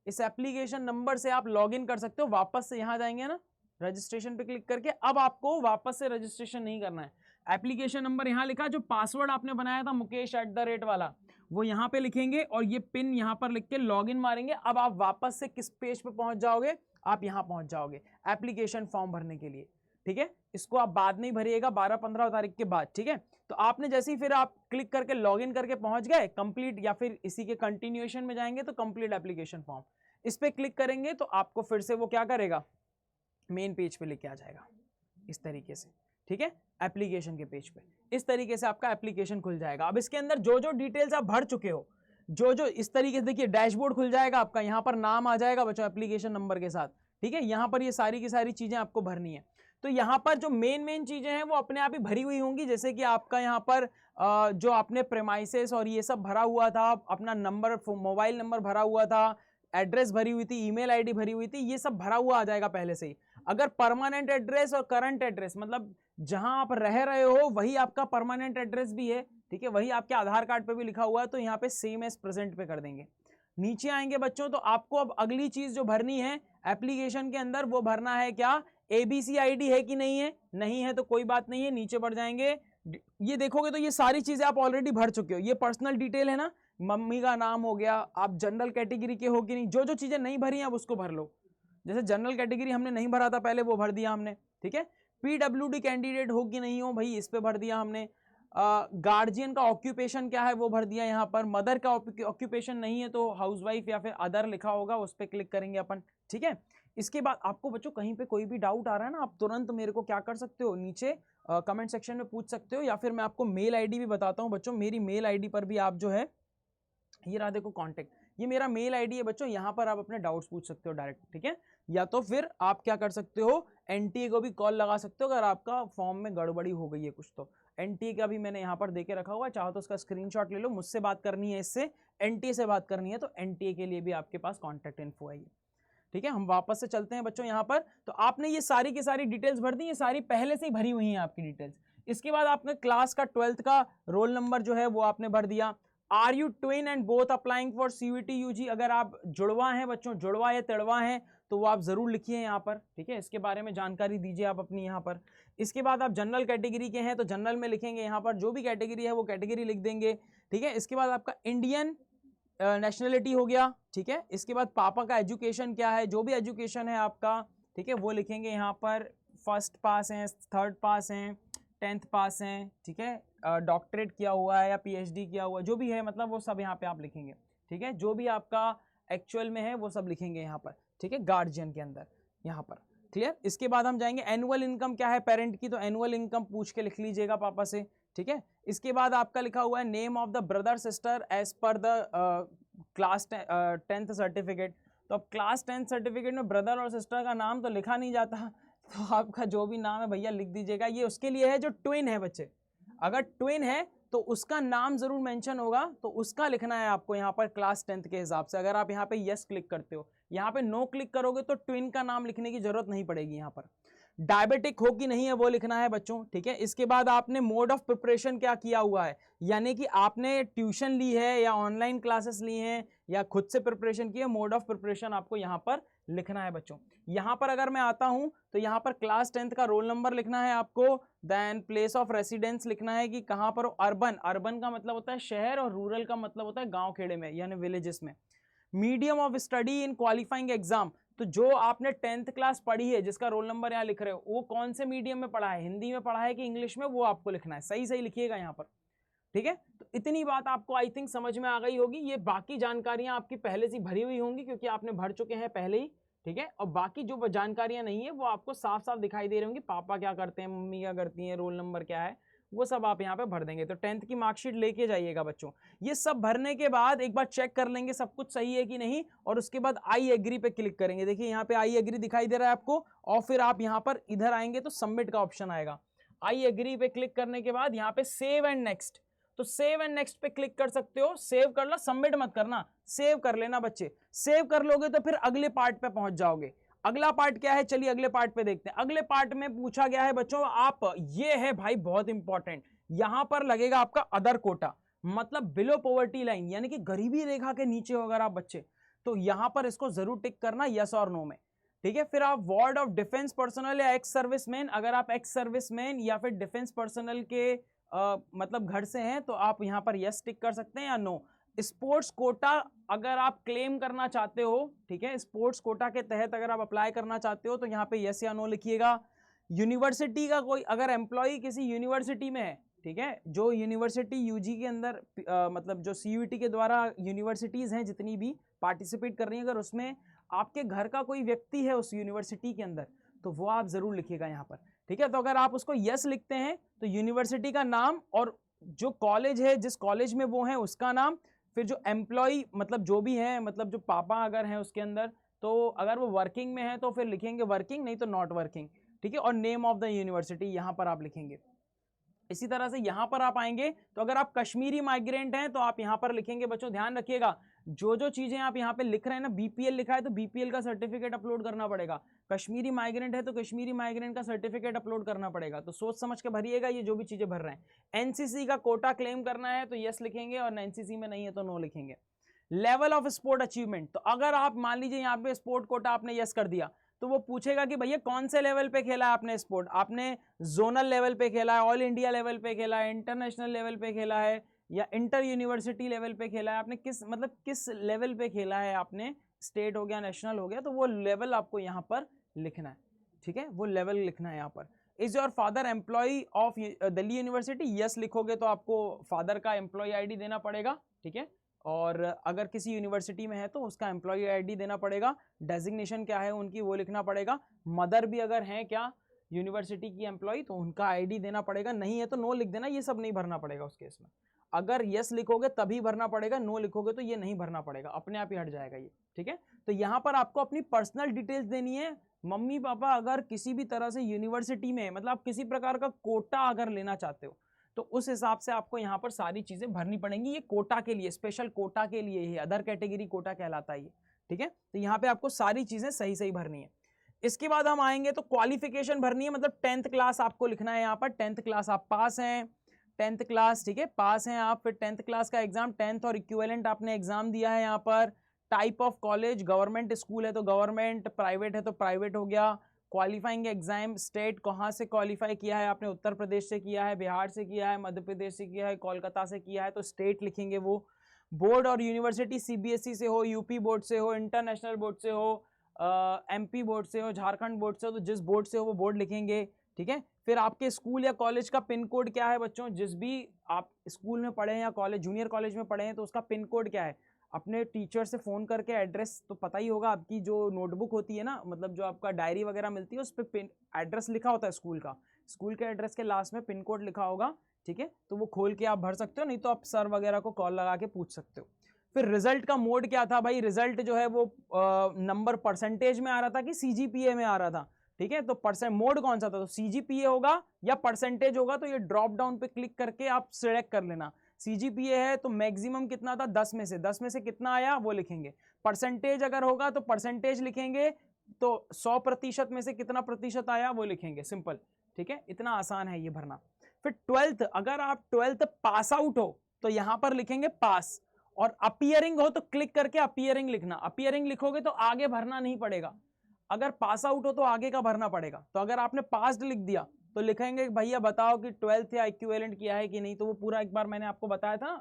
इस एप्लीकेशन नंबर से आप लॉगिन कर सकते हो। वापस से यहां जाएंगे ना, रजिस्ट्रेशन पे क्लिक करके, अब आपको वापस से रजिस्ट्रेशन नहीं करना है। एप्लीकेशन नंबर यहां लिखा, जो पासवर्ड आपने बनाया था mukesh@ वाला वो यहां पे लिखेंगे और ये पिन यहां पर लिख के लॉगिन मारेंगे। अब आप वापस से किस पेज पे पहुंच जाओगे, आप यहां पहुंच जाओगे एप्लीकेशन फॉर्म भरने के लिए। ठीक है, इसको आप बाद में ही भरिएगा 12-15 तारीख के बाद। ठीक है, तो आपने जैसे ही फिर आप क्लिक करके लॉगिन करके पहुंच गए कंप्लीट, या फिर इसी के कंटिन्यूएशन में जाएंगे तो कंप्लीट एप्लीकेशन फॉर्म, इस पे क्लिक करेंगे तो आपको फिर से वो क्या करेगा, मेन पेज पे लेके आ जाएगा इस तरीके से। ठीक है, एप्लीकेशन के पेज पे इस तरीके से आपका एप्लीकेशन खुल जाएगा। अब इसके अंदर जो जो डिटेल्स आप भर चुके हो, जो जो इस तरीके से देखिए डैशबोर्ड खुल जाएगा आपका, यहाँ पर नाम आ जाएगा बच्चों एप्लीकेशन नंबर के साथ। ठीक है, यहाँ पर ये सारी की सारी चीजें आपको भरनी है। तो यहाँ पर जो मेन चीजें हैं वो अपने आप ही भरी हुई होंगी, जैसे कि आपका यहाँ पर जो आपने प्रेमाइसेस और ये सब भरा हुआ था, अपना नंबर, मोबाइल नंबर भरा हुआ था, एड्रेस भरी हुई थी, ईमेल आईडी भरी हुई थी, ये सब भरा हुआ आ जाएगा पहले से ही। अगर परमानेंट एड्रेस और करंट एड्रेस, मतलब जहां आप रह रहे हो वही आपका परमानेंट एड्रेस भी है, ठीक है, वही आपके आधार कार्ड पे भी लिखा हुआ है, तो यहाँ पे सेम एज प्रेजेंट पे कर देंगे। नीचे आएंगे बच्चों तो आपको अब अगली चीज जो भरनी है एप्लीकेशन के अंदर, वो भरना है क्या, ABC ID है कि नहीं है, नहीं है तो कोई बात नहीं है, नीचे बढ़ जाएंगे। ये देखोगे तो ये सारी चीजें आप ऑलरेडी भर चुके हो। ये पर्सनल डिटेल है ना, मम्मी का नाम हो गया, आप जनरल कैटेगरी के हो कि नहीं, जो जो चीजें नहीं भरी हैं आप उसको भर लो। जैसे जनरल कैटेगरी हमने नहीं भरा था पहले, वो भर दिया हमने। ठीक है, PWD कैंडिडेट हो कि नहीं हो भाई, इस पे भर दिया हमने। गार्जियन का ऑक्यूपेशन क्या है वो भर दिया यहाँ पर। मदर का ऑक्यूपेशन नहीं है तो हाउसवाइफ या फिर अदर लिखा होगा, उस पर क्लिक करेंगे अपन। ठीक है, इसके बाद आपको बच्चों कहीं पे कोई भी डाउट आ रहा है ना, आप तुरंत मेरे को क्या कर सकते हो, नीचे कमेंट सेक्शन में पूछ सकते हो, या फिर मैं आपको मेल आईडी भी बताता हूँ बच्चों। मेरी मेल आईडी पर भी आप जो है, ये रहा देखो कॉन्टेक्ट, ये मेरा मेल आईडी है बच्चों, यहाँ पर आप अपने डाउट्स पूछ सकते हो डायरेक्ट। ठीक है, या तो फिर आप क्या कर सकते हो, NTA को भी कॉल लगा सकते हो अगर आपका फॉर्म में गड़बड़ी हो गई है कुछ। तो NTA का भी मैंने यहाँ पर देके रखा हुआ है, चाहो तो उसका स्क्रीनशॉट ले लो। मुझसे बात करनी है इससे, NTA से बात करनी है तो NTA के लिए भी आपके पास कॉन्टैक्ट इन्फो है। ठीक है, हम वापस से चलते हैं बच्चों यहाँ पर। तो आपने ये सारी की सारी डिटेल्स भर दी, ये सारी पहले से ही भरी हुई हैं आपकी डिटेल्स। इसके बाद आपने क्लास का 12th का रोल नंबर जो है वो आपने भर दिया। Are you twin and both applying for CUT UG, अगर आप जुड़वा हैं बच्चों, जुड़वा या तिड़वा हैं तो वो आप जरूर लिखिए यहाँ पर। ठीक है, इसके बारे में जानकारी दीजिए आप अपनी यहाँ पर। इसके बाद आप जनरल कैटेगरी के हैं तो जनरल में लिखेंगे, यहाँ पर जो भी कैटेगरी है वो कैटेगरी लिख देंगे। ठीक है, इसके बाद आपका इंडियन नेशनलिटी हो गया। ठीक है, इसके बाद पापा का एजुकेशन क्या है, जो भी एजुकेशन है आपका ठीक है, वो लिखेंगे यहाँ पर। फर्स्ट पास हैं, थर्ड पास हैं, 10th पास हैं, ठीक है, डॉक्टरेट किया हुआ है या PhD किया हुआ है, जो भी है मतलब वो सब यहाँ पे आप लिखेंगे, ठीक है, जो भी आपका एक्चुअल में है वो सब लिखेंगे यहाँ पर, ठीक है, गार्जियन के अंदर यहाँ पर। क्लियर। इसके बाद हम जाएंगे एनुअल इनकम क्या है पेरेंट की, तो एनुअल इनकम पूछ के लिख लीजिएगा पापा से, ठीक है। इसके बाद आपका लिखा हुआ है name of the brother sister as per the class 10th certificate. तो अब क्लास 10th सर्टिफिकेट में ब्रदर और सिस्टर का नाम तो लिखा नहीं जाता, तो आपका जो भी नाम है भैया लिख दीजिएगा। ये उसके लिए है जो ट्विन है बच्चे, अगर ट्विन है तो उसका नाम जरूर मेंशन होगा, तो उसका लिखना है आपको यहाँ पर क्लास 10th के हिसाब से। अगर आप यहाँ पे यस क्लिक करते हो, यहाँ पे नो क्लिक करोगे तो ट्विन का नाम लिखने की जरूरत नहीं पड़ेगी। यहाँ पर डायबिटिक हो कि नहीं है वो लिखना है बच्चों, ठीक है। इसके बाद आपने मोड ऑफ प्रिपरेशन क्या किया हुआ है, यानी कि आपने ट्यूशन ली है या ऑनलाइन क्लासेस ली हैं या खुद से प्रिपरेशन की है, मोड ऑफ प्रिपरेशन आपको यहाँ पर लिखना है बच्चों। यहाँ पर अगर मैं आता हूँ तो यहाँ पर क्लास 10th का रोल नंबर लिखना है आपको, देन प्लेस ऑफ रेसिडेंस लिखना है कि कहाँ पर। अर्बन, अर्बन का मतलब होता है शहर और रूरल का मतलब होता है गांव खेड़े में यानी विलेजेस में। Medium of study in qualifying exam, तो जो आपने 10th क्लास पढ़ी है जिसका रोल नंबर यहाँ लिख रहे हो वो कौन से मीडियम में पढ़ा है, हिंदी में पढ़ा है कि इंग्लिश में, वो आपको लिखना है। सही सही लिखिएगा यहाँ पर, ठीक है। तो इतनी बात आपको आई थिंक समझ में आ गई होगी। ये बाकी जानकारियां आपकी पहले से भरी हुई होंगी क्योंकि आपने भर चुके हैं पहले ही, ठीक है। और बाकी जो जानकारियां नहीं है वो आपको साफ साफ दिखाई दे रही होंगी, पापा क्या करते हैं, मम्मी क्या करती हैं, रोल नंबर क्या है, वो सब आप यहाँ पे भर देंगे। तो 10th की मार्कशीट लेके जाइएगा बच्चों। ये सब भरने के बाद एक बार चेक कर लेंगे सब कुछ सही है कि नहीं, और उसके बाद आई एग्री पे क्लिक करेंगे। देखिए यहाँ पे आई एग्री दिखाई दे रहा है आपको, और फिर आप यहाँ पर इधर आएंगे तो सबमिट का ऑप्शन आएगा। आई एग्री पे क्लिक करने के बाद यहाँ पे सेव एंड नेक्स्ट, तो सेव एंड नेक्स्ट पे क्लिक कर सकते हो। सेव कर लो, सबमिट मत करना, सेव कर लेना बच्चे। सेव कर लोगे तो फिर अगले पार्ट पे पहुंच जाओगे। अगला पार्ट क्या है, चलिए अगले पार्ट पे देखते हैं। अगले पार्ट में पूछा गया है बच्चों, आप ये है भाई बहुत इंपॉर्टेंट, यहां पर लगेगा आपका अदर कोटा, मतलब बिलो पॉवर्टी लाइन, यानी कि गरीबी रेखा के नीचे हो अगर आप बच्चे, तो यहां पर इसको जरूर टिक करना यस और नो में, ठीक है। फिर आप वार्ड ऑफ डिफेंस पर्सनल या एक्स सर्विसमैन, अगर आप एक्स सर्विसमैन या फिर डिफेंस पर्सनल के मतलब घर से हैं तो आप यहां पर यस टिक कर सकते हैं या नो। स्पोर्ट्स कोटा अगर आप क्लेम करना चाहते हो, ठीक है, स्पोर्ट्स कोटा के तहत अगर आप अप्लाई करना चाहते हो तो यहाँ पे यस या नो लिखिएगा। यूनिवर्सिटी का कोई अगर एम्प्लॉय किसी यूनिवर्सिटी में है, ठीक है, जो यूनिवर्सिटी यूजी के अंदर मतलब जो CUET के द्वारा यूनिवर्सिटीज हैं जितनी भी पार्टिसिपेट कर रही हैं, अगर उसमें आपके घर का कोई व्यक्ति है उस यूनिवर्सिटी के अंदर तो वो आप जरूर लिखिएगा यहाँ पर, ठीक है। तो अगर आप उसको यस लिखते हैं तो यूनिवर्सिटी का नाम और जो कॉलेज है जिस कॉलेज में वो है उसका नाम, फिर जो एम्प्लॉय मतलब जो भी है, मतलब जो पापा अगर हैं उसके अंदर, तो अगर वो वर्किंग में है तो फिर लिखेंगे वर्किंग, नहीं तो नॉट वर्किंग, ठीक है। और नेम ऑफ द यूनिवर्सिटी यहाँ पर आप लिखेंगे। इसी तरह से यहाँ पर आप आएंगे तो अगर आप कश्मीरी माइग्रेंट हैं तो आप यहाँ पर लिखेंगे बच्चों, ध्यान रखिएगा जो जो चीजें आप यहाँ पे लिख रहे हैं ना, BPL लिखा है तो BPL का सर्टिफिकेट अपलोड करना पड़ेगा, कश्मीरी माइग्रेंट है तो कश्मीरी माइग्रेंट का सर्टिफिकेट अपलोड करना पड़ेगा। तो सोच समझ के भरिएगा ये जो भी चीजें भर रहे हैं। NCC का कोटा क्लेम करना है तो यस लिखेंगे और NCC में नहीं है तो नो लिखेंगे। लेवल ऑफ स्पोर्ट अचीवमेंट, तो अगर आप मान लीजिए यहाँ पे स्पोर्ट कोटा आपने यस कर दिया तो वो पूछेगा कि भैया कौन से लेवल पे खेला है आपने स्पोर्ट, आपने जोनल लेवल पे खेला है, ऑल इंडिया लेवल पे खेला है, इंटरनेशनल लेवल पे खेला है या इंटर यूनिवर्सिटी लेवल पे खेला है, आपने किस मतलब किस लेवल पे खेला है, आपने स्टेट हो गया नेशनल हो गया, तो वो लेवल आपको यहाँ पर लिखना है, ठीक है, वो लेवल लिखना है यहाँ पर। Is your father employ of Delhi university, yes लिखोगे तो आपको फादर का एम्प्लॉय ID देना पड़ेगा, ठीक है। और अगर किसी यूनिवर्सिटी में है तो उसका एम्प्लॉय ID देना पड़ेगा, डेजिग्नेशन क्या है उनकी वो लिखना पड़ेगा। मदर भी अगर हैं क्या यूनिवर्सिटी की एम्प्लॉय तो उनका ID देना पड़ेगा, नहीं है तो नो लिख देना, ये सब नहीं भरना पड़ेगा उस केस में। अगर यस लिखोगे तभी भरना पड़ेगा, नो लिखोगे तो ये नहीं भरना पड़ेगा, अपने आप ही हट जाएगा ये, ठीक है। तो यहाँ पर आपको अपनी पर्सनल डिटेल्स देनी है। मम्मी पापा अगर किसी भी तरह से यूनिवर्सिटी में मतलब आप किसी प्रकार का कोटा अगर लेना चाहते हो तो उस हिसाब से आपको यहाँ पर सारी चीजें भरनी पड़ेंगी। ये कोटा के लिए, स्पेशल कोटा के लिए ही, अदर कैटेगरी कोटा कहलाता है ये, ठीक है। तो यहाँ पे आपको सारी चीजें सही सही भरनी है। इसके बाद हम आएंगे तो क्वालिफिकेशन भरनी है, मतलब 10th क्लास आपको लिखना है यहाँ पर। 10th क्लास आप पास हैं, 10th क्लास, ठीक है, पास हैं आप। फिर 10th क्लास का एग्जाम 10th और इक्विवेलेंट आपने एग्जाम दिया है यहाँ पर। Type of college, government school है तो गवर्नमेंट, प्राइवेट है तो प्राइवेट हो गया। क्वालिफाइंग एग्जाम स्टेट, कहाँ से क्वालिफाई किया है आपने, उत्तर प्रदेश से किया है, बिहार से किया है, मध्य प्रदेश से किया है, कोलकाता से किया है तो स्टेट लिखेंगे वो। बोर्ड और यूनिवर्सिटी CBSE से हो, UP बोर्ड से हो, इंटरनेशनल बोर्ड से हो, MP बोर्ड से हो, झारखंड बोर्ड से हो, तो जिस बोर्ड से हो वो बोर्ड लिखेंगे, ठीक है। फिर आपके स्कूल या कॉलेज का पिन कोड क्या है बच्चों, जिस भी आप स्कूल में पढ़े हैं या कॉलेज जूनियर कॉलेज में पढ़े हैं तो उसका पिन कोड क्या है, अपने टीचर से फ़ोन करके एड्रेस तो पता ही होगा, आपकी जो नोटबुक होती है ना, मतलब जो आपका डायरी वगैरह मिलती है उस पर पिन एड्रेस लिखा होता है स्कूल का, स्कूल के एड्रेस के लास्ट में पिन कोड लिखा होगा, ठीक है। तो वो खोल के आप भर सकते हो, नहीं तो आप सर वगैरह को कॉल लगा के पूछ सकते हो। फिर रिजल्ट का मोड क्या था भाई, रिजल्ट जो है वो नंबर परसेंटेज में आ रहा था कि CGPA में आ रहा था, ठीक है। तो परसेंट मोड कौन सा था, तो CGPA होगा या परसेंटेज होगा, तो ये ड्रॉप डाउन पे क्लिक करके आप सिलेक्ट कर लेना। CGPA है तो मैक्सिमम कितना था, 10 में से, 10 में से कितना आया वो लिखेंगे। परसेंटेज अगर होगा तो परसेंटेज लिखेंगे, तो 100% में से कितना प्रतिशत आया वो लिखेंगे, सिंपल, ठीक है। इतना आसान है ये भरना। फिर 12th, अगर आप 12th पास आउट हो तो यहां पर लिखेंगे पास, और अपीयरिंग हो तो क्लिक करके अपीयरिंग लिखना। अपीयरिंग लिखोगे तो आगे भरना नहीं पड़ेगा, अगर पास आउट हो तो आगे का भरना पड़ेगा। तो अगर आपने पास्ड लिख दिया तो लिखेंगे भैया बताओ कि 12th या इक्विवेलेंट किया है कि नहीं, तो वो पूरा एक बार मैंने आपको बताया था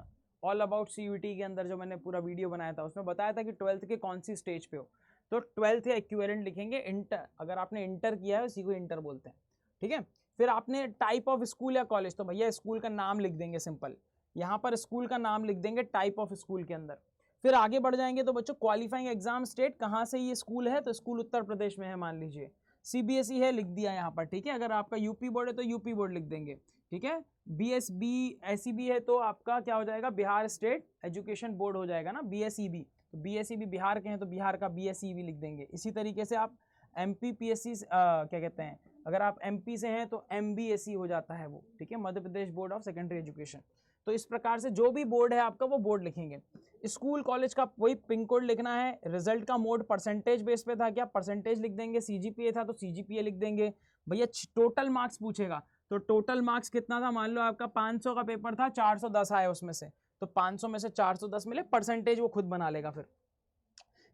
ऑल अबाउट CUET के अंदर, जो मैंने पूरा वीडियो बनाया था उसमें बताया था कि 12th के कौन सी स्टेज पे हो, तो 12th या इक्विवेलेंट लिखेंगे। इंटर, अगर आपने इंटर किया है उसी को इंटर बोलते हैं, ठीक है। फिर आपने टाइप ऑफ स्कूल या कॉलेज, तो भैया स्कूल का नाम लिख देंगे सिंपल, यहाँ पर स्कूल का नाम लिख देंगे टाइप ऑफ स्कूल के अंदर। फिर आगे बढ़ जाएंगे तो बच्चों क्वालिफाइंग एग्जाम स्टेट, कहाँ से ये स्कूल है, तो स्कूल उत्तर प्रदेश में है मान लीजिए। CBSE है लिख दिया यहाँ पर, ठीक है। अगर आपका यूपी बोर्ड है तो यूपी बोर्ड लिख देंगे, ठीक है। BSB SEB है तो आपका क्या हो जाएगा, बिहार स्टेट एजुकेशन बोर्ड हो जाएगा ना, BSEB। तो BSEB बिहार के हैं तो बिहार का BSEB लिख देंगे। इसी तरीके से आप MP PSC क्या कहते हैं, अगर आप MP से हैं तो MBSE हो जाता है वो, ठीक है, Madhya Pradesh board of secondary education. तो इस प्रकार से जो भी बोर्ड है आपका वो बोर्ड लिखेंगे। स्कूल कॉलेज का वही पिन कोड लिखना है। रिजल्ट का मोड परसेंटेज बेस पे था क्या, परसेंटेज लिख देंगे। CGPA था तो CGPA लिख देंगे। भैया टोटल मार्क्स पूछेगा तो टोटल मार्क्स कितना था, मान लो आपका 500 का पेपर था, 410 आए उसमें से, तो 500 में से 410 मिले, परसेंटेज वो खुद बना लेगा। फिर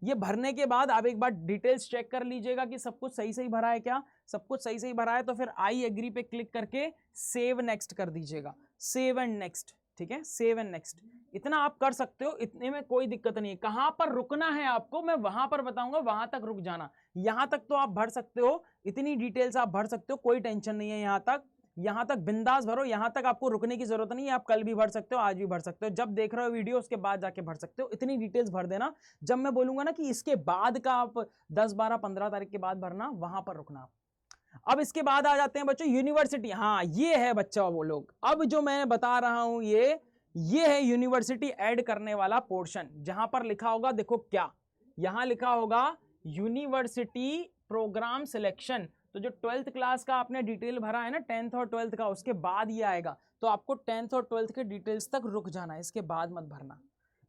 ये भरने के बाद आप एक बार डिटेल्स चेक कर लीजिएगा कि सब कुछ सही सही भरा है क्या, सब कुछ सही सही भरा है तो फिर आई एग्री पे क्लिक करके सेव नेक्स्ट कर दीजिएगा, सेव एंड नेक्स्ट, ठीक है, सेव एंड नेक्स्ट। इतना आप कर सकते हो, इतने में कोई दिक्कत नहीं है। कहां पर रुकना है आपको मैं वहां पर बताऊंगा, वहां तक रुक जाना। यहां तक तो आप भर सकते हो, इतनी डिटेल्स आप भर सकते हो, कोई टेंशन नहीं है। यहां तक बिंदास भरो, यहां तक आपको रुकने की जरूरत नहीं है। आप कल भी भर सकते हो, आज भी भर सकते हो, जब देख रहे हो वीडियो उसके बाद जाके भर सकते हो। इतनी डिटेल्स भर देना, जब मैं बोलूंगा ना कि इसके बाद का आप 10, 12, 15 तारीख के बाद भरना, वहां पर रुकना। अब इसके बाद आ जाते हैं बच्चों यूनिवर्सिटी। हाँ ये है बच्चा वो लोग, अब जो मैं बता रहा हूं ये है यूनिवर्सिटी ऐड करने वाला पोर्शन, जहां पर लिखा होगा, देखो क्या यहां लिखा होगा, यूनिवर्सिटी प्रोग्राम सिलेक्शन। तो जो 12th क्लास का आपने डिटेल भरा है ना, 10th और 12th का, उसके बाद ये आएगा। तो आपको 10th और 12th के डिटेल्स तक रुक जाना है, इसके बाद मत भरना,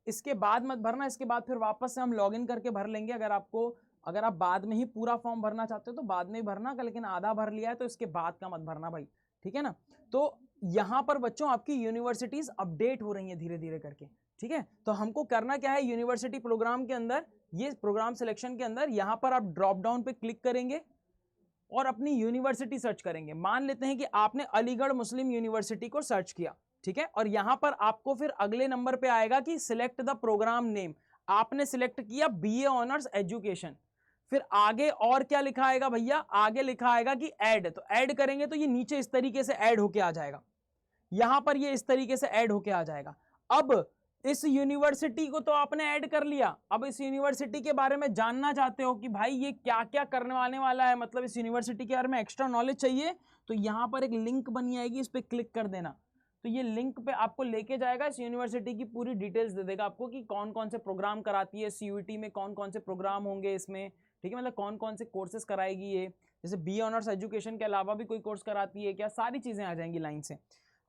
इसके बाद मत भरना। इसके बाद फिर वापस से हम लॉगिन करके भर लेंगे। अगर आप बाद में ही पूरा फॉर्म भरना चाहते हो तो बाद में ही भरना, लेकिन आधा भर लिया है तो इसके बाद का मत भरना भाई, ठीक है ना। तो यहां पर बच्चों आपकी यूनिवर्सिटीज अपडेट हो रही हैं धीरे धीरे करके, ठीक है। तो हमको करना क्या है, यूनिवर्सिटी प्रोग्राम के अंदर, ये प्रोग्राम सिलेक्शन के अंदर, यहां पर आप ड्रॉप डाउन पे क्लिक करेंगे और अपनी यूनिवर्सिटी सर्च करेंगे। मान लेते हैं कि आपने अलीगढ़ मुस्लिम यूनिवर्सिटी को सर्च किया, ठीक है, और यहां पर आपको फिर अगले नंबर पे आएगा कि सिलेक्ट द प्रोग्राम नेम। आपने सिलेक्ट किया BA ऑनर्स एजुकेशन। फिर आगे और क्या लिखा आएगा भैया, आगे लिखा आएगा कि ऐड। तो ऐड करेंगे तो ये नीचे इस तरीके से ऐड होके आ जाएगा, यहां पर ये इस तरीके से ऐड होके आ जाएगा। अब इस यूनिवर्सिटी को तो आपने ऐड कर लिया, अब इस यूनिवर्सिटी के बारे में जानना चाहते हो कि भाई ये क्या क्या करने वाला है, मतलब इस यूनिवर्सिटी के बारे में एक्स्ट्रा नॉलेज चाहिए, तो यहां पर एक लिंक बनी आएगी, इस पर क्लिक कर देना। तो ये लिंक पे आपको लेके जाएगा, इस यूनिवर्सिटी की पूरी डिटेल्स दे देगा आपको कि कौन कौन से प्रोग्राम कराती है, CUET में कौन कौन से प्रोग्राम होंगे इसमें, ठीक है, मतलब कौन कौन से कोर्सेज कराएगी ये, जैसे BA ऑनर्स एजुकेशन के अलावा भी कोई कोर्स कराती है क्या, सारी चीजें आ जाएंगी लाइन से।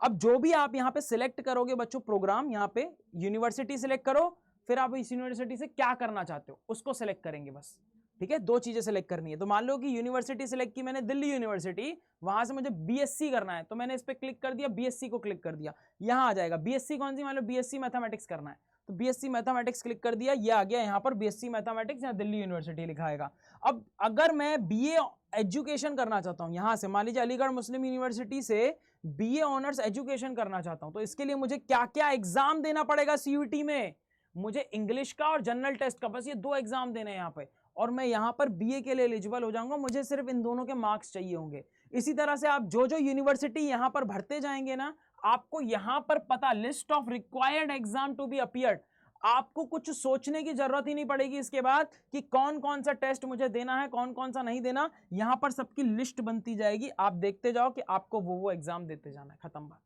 अब जो भी आप यहाँ पे सिलेक्ट करोगे बच्चों प्रोग्राम, यहाँ पे यूनिवर्सिटी सिलेक्ट करो, फिर आप इस यूनिवर्सिटी से क्या करना चाहते हो उसको सिलेक्ट करेंगे बस, ठीक है। दो चीजें सिलेक्ट करनी है। तो मान लो कि यूनिवर्सिटी सिलेक्ट की मैंने, दिल्ली यूनिवर्सिटी, वहां से मुझे BSc करना है, तो मैंने इस पर क्लिक कर दिया, BSc को क्लिक कर दिया, यहां आ जाएगा BSc कौन सी, मान लो BSc मैथमेटिक्स करना है, तो BSc मैथमेटिक्स क्लिक कर दिया, ये आ गया यहाँ पर BSc मैथमेटिक्स, यहाँ दिल्ली यूनिवर्सिटी लिखा आएगा। अब अगर मैं BA एजुकेशन करना चाहता हूँ, यहां से मान लीजिए अलीगढ़ मुस्लिम यूनिवर्सिटी से BA ऑनर्स एजुकेशन करना चाहता हूं, तो इसके लिए मुझे क्या क्या एग्जाम देना पड़ेगा CUET में, मुझे इंग्लिश का और जनरल टेस्ट का, बस ये 2 एग्जाम देने हैं यहाँ पे, और मैं यहाँ पर बीए के लिए एलिजिबल हो जाऊंगा, मुझे सिर्फ इन दोनों के मार्क्स चाहिए होंगे। इसी तरह से आप जो जो यूनिवर्सिटी यहाँ पर भरते जाएंगे ना, आपको यहाँ पर पता, list of required exam to be appeared, आपको कुछ सोचने की जरूरत ही नहीं पड़ेगी इसके बाद कि कौन कौन सा टेस्ट मुझे देना है, कौन कौन सा नहीं देना। यहां पर सबकी लिस्ट बनती जाएगी, आप देखते जाओ कि आपको वो एग्जाम देते जाना है, खत्म बात,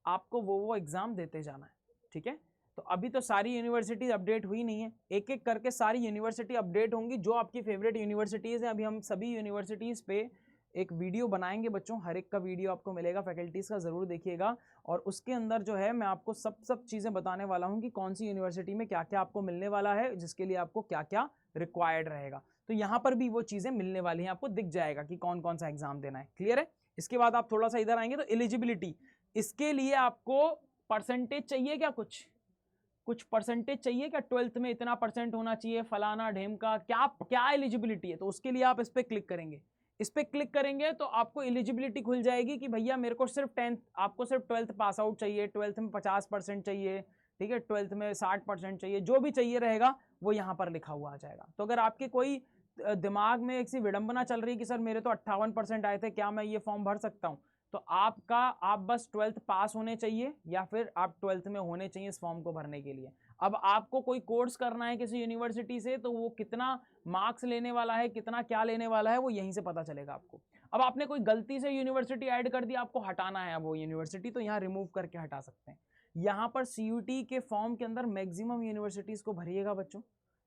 आपको वो एग्जाम देते जाना है। ठीक है, तो अभी तो सारी यूनिवर्सिटीज अपडेट हुई नहीं है, एक एक करके सारी यूनिवर्सिटी अपडेट होंगी, जो आपकी फेवरेट यूनिवर्सिटीज है। अभी हम सभी यूनिवर्सिटीज पे एक वीडियो बनाएंगे बच्चों, हर एक का वीडियो आपको मिलेगा, फैकल्टीज का जरूर देखिएगा, और उसके अंदर जो है मैं आपको सब चीजें बताने वाला हूं कि कौन सी यूनिवर्सिटी में क्या क्या आपको मिलने वाला है, जिसके लिए आपको क्या क्या रिक्वायर्ड रहेगा। तो यहाँ पर भी वो चीजें मिलने वाली हैं, आपको दिख जाएगा कि कौन कौन सा एग्जाम देना है। क्लियर है? इसके बाद आप थोड़ा सा इधर आएंगे तो एलिजिबिलिटी, इसके लिए आपको परसेंटेज चाहिए क्या, कुछ परसेंटेज चाहिए क्या, 12th में इतना परसेंट होना चाहिए, फलाना ढेमका, क्या एलिजिबिलिटी है, तो उसके लिए आप इस पर क्लिक करेंगे। इस पे क्लिक करेंगे तो आपको एलिजिबिलिटी खुल जाएगी कि भैया मेरे को सिर्फ 10th, आपको सिर्फ 12th पास आउट चाहिए, 12th में 50% चाहिए, ठीक है, 12th में 60% चाहिए, जो भी चाहिए रहेगा वो यहाँ पर लिखा हुआ आ जाएगा। तो अगर आपके कोई दिमाग में एक सी विडंबना चल रही है कि सर मेरे तो 58% आए थे, क्या मैं ये फॉर्म भर सकता हूँ, तो आप बस 12th पास होने चाहिए या फिर आप 12th में होने चाहिए इस फॉर्म को भरने के लिए। अब आपको कोई कोर्स करना है किसी यूनिवर्सिटी से, तो वो कितना मार्क्स लेने वाला है, कितना क्या लेने वाला है, वो यहीं से पता चलेगा आपको। अब आपने कोई गलती से यूनिवर्सिटी ऐड कर दी, आपको हटाना है वो यूनिवर्सिटी, तो यहाँ रिमूव करके हटा सकते हैं। यहाँ पर CUT के फॉर्म के अंदर मैक्सिमम यूनिवर्सिटीज को भरिएगा बच्चों,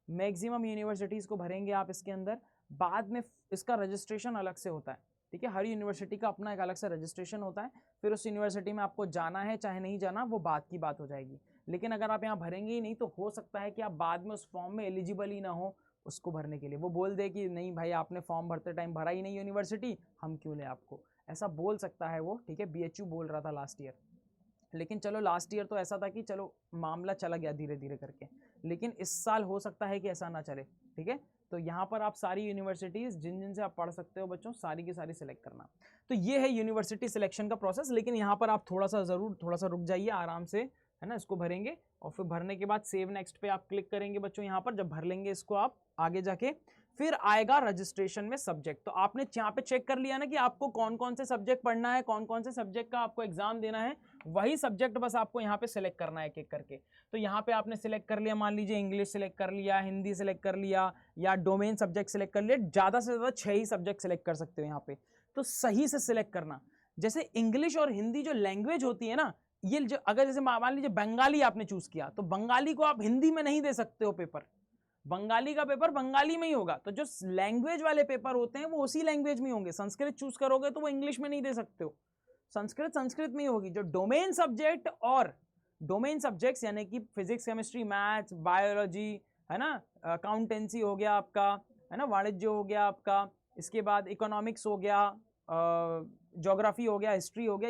मैक्सिमम यूनिवर्सिटीज को भरेंगे आप इसके अंदर। बाद में इसका रजिस्ट्रेशन अलग से होता है, ठीक है, हर यूनिवर्सिटी का अपना एक अलग से रजिस्ट्रेशन होता है, फिर उस यूनिवर्सिटी में आपको जाना है चाहे नहीं जाना, वो बात की बात हो जाएगी। लेकिन अगर आप यहाँ भरेंगे ही नहीं तो हो सकता है कि आप बाद में उस फॉर्म में एलिजिबल ही ना हो उसको भरने के लिए, वो बोल दे कि नहीं भाई आपने फॉर्म भरते टाइम भरा ही नहीं यूनिवर्सिटी, हम क्यों लें आपको, ऐसा बोल सकता है वो। ठीक है, BHU बोल रहा था लास्ट ईयर, लेकिन चलो लास्ट ईयर तो ऐसा था कि चलो मामला चला गया धीरे धीरे करके, लेकिन इस साल हो सकता है कि ऐसा ना चले। ठीक है, तो यहाँ पर आप सारी यूनिवर्सिटीज जिन जिन से आप पढ़ सकते हो बच्चों, सारी की सारी सिलेक्ट करना। तो ये है यूनिवर्सिटी सिलेक्शन का प्रोसेस। लेकिन यहाँ पर आप थोड़ा सा रुक जाइए आराम से, है ना, इसको भरेंगे और फिर भरने के बाद सेव नेक्स्ट पे आप क्लिक करेंगे बच्चों। यहाँ पर जब भर लेंगे इसको आप आगे जाके, फिर आएगा रजिस्ट्रेशन में सब्जेक्ट। तो आपने यहाँ पे चेक कर लिया ना कि आपको कौन कौन से सब्जेक्ट पढ़ना है, कौन कौन से सब्जेक्ट का आपको एग्जाम देना है, वही सब्जेक्ट बस आपको यहाँ पे सिलेक्ट करना है एक एक करके। तो यहाँ पे आपने सिलेक्ट कर लिया, मान लीजिए इंग्लिश सिलेक्ट कर लिया, हिंदी सिलेक्ट कर लिया, या डोमेन सब्जेक्ट सिलेक्ट कर लिया, ज्यादा से ज्यादा 6 ही सब्जेक्ट सिलेक्ट कर सकते हो यहाँ पे। तो सही से सिलेक्ट करना, जैसे इंग्लिश और हिंदी जो लैंग्वेज होती है ना, ये जो अगर जैसे मान लीजिए बंगाली आपने चूज किया, तो बंगाली को आप हिंदी में नहीं दे सकते हो पेपर, बंगाली का पेपर बंगाली में ही होगा। तो जो लैंग्वेज वाले पेपर होते हैं वो उसी लैंग्वेज में होंगे। संस्कृत चूज करोगे तो वो इंग्लिश में नहीं दे सकते हो, संस्कृत में ही होगी। जो डोमेन सब्जेक्ट और डोमेन सब्जेक्ट्स यानी कि फिजिक्स, केमिस्ट्री, मैथ्स, बायोलॉजी, है ना, अकाउंटेंसी हो गया आपका, है ना, वाणिज्य हो गया आपका, इसके बाद इकोनॉमिक्स हो गया, ज्योग्राफी हो गया, हिस्ट्री हो गया,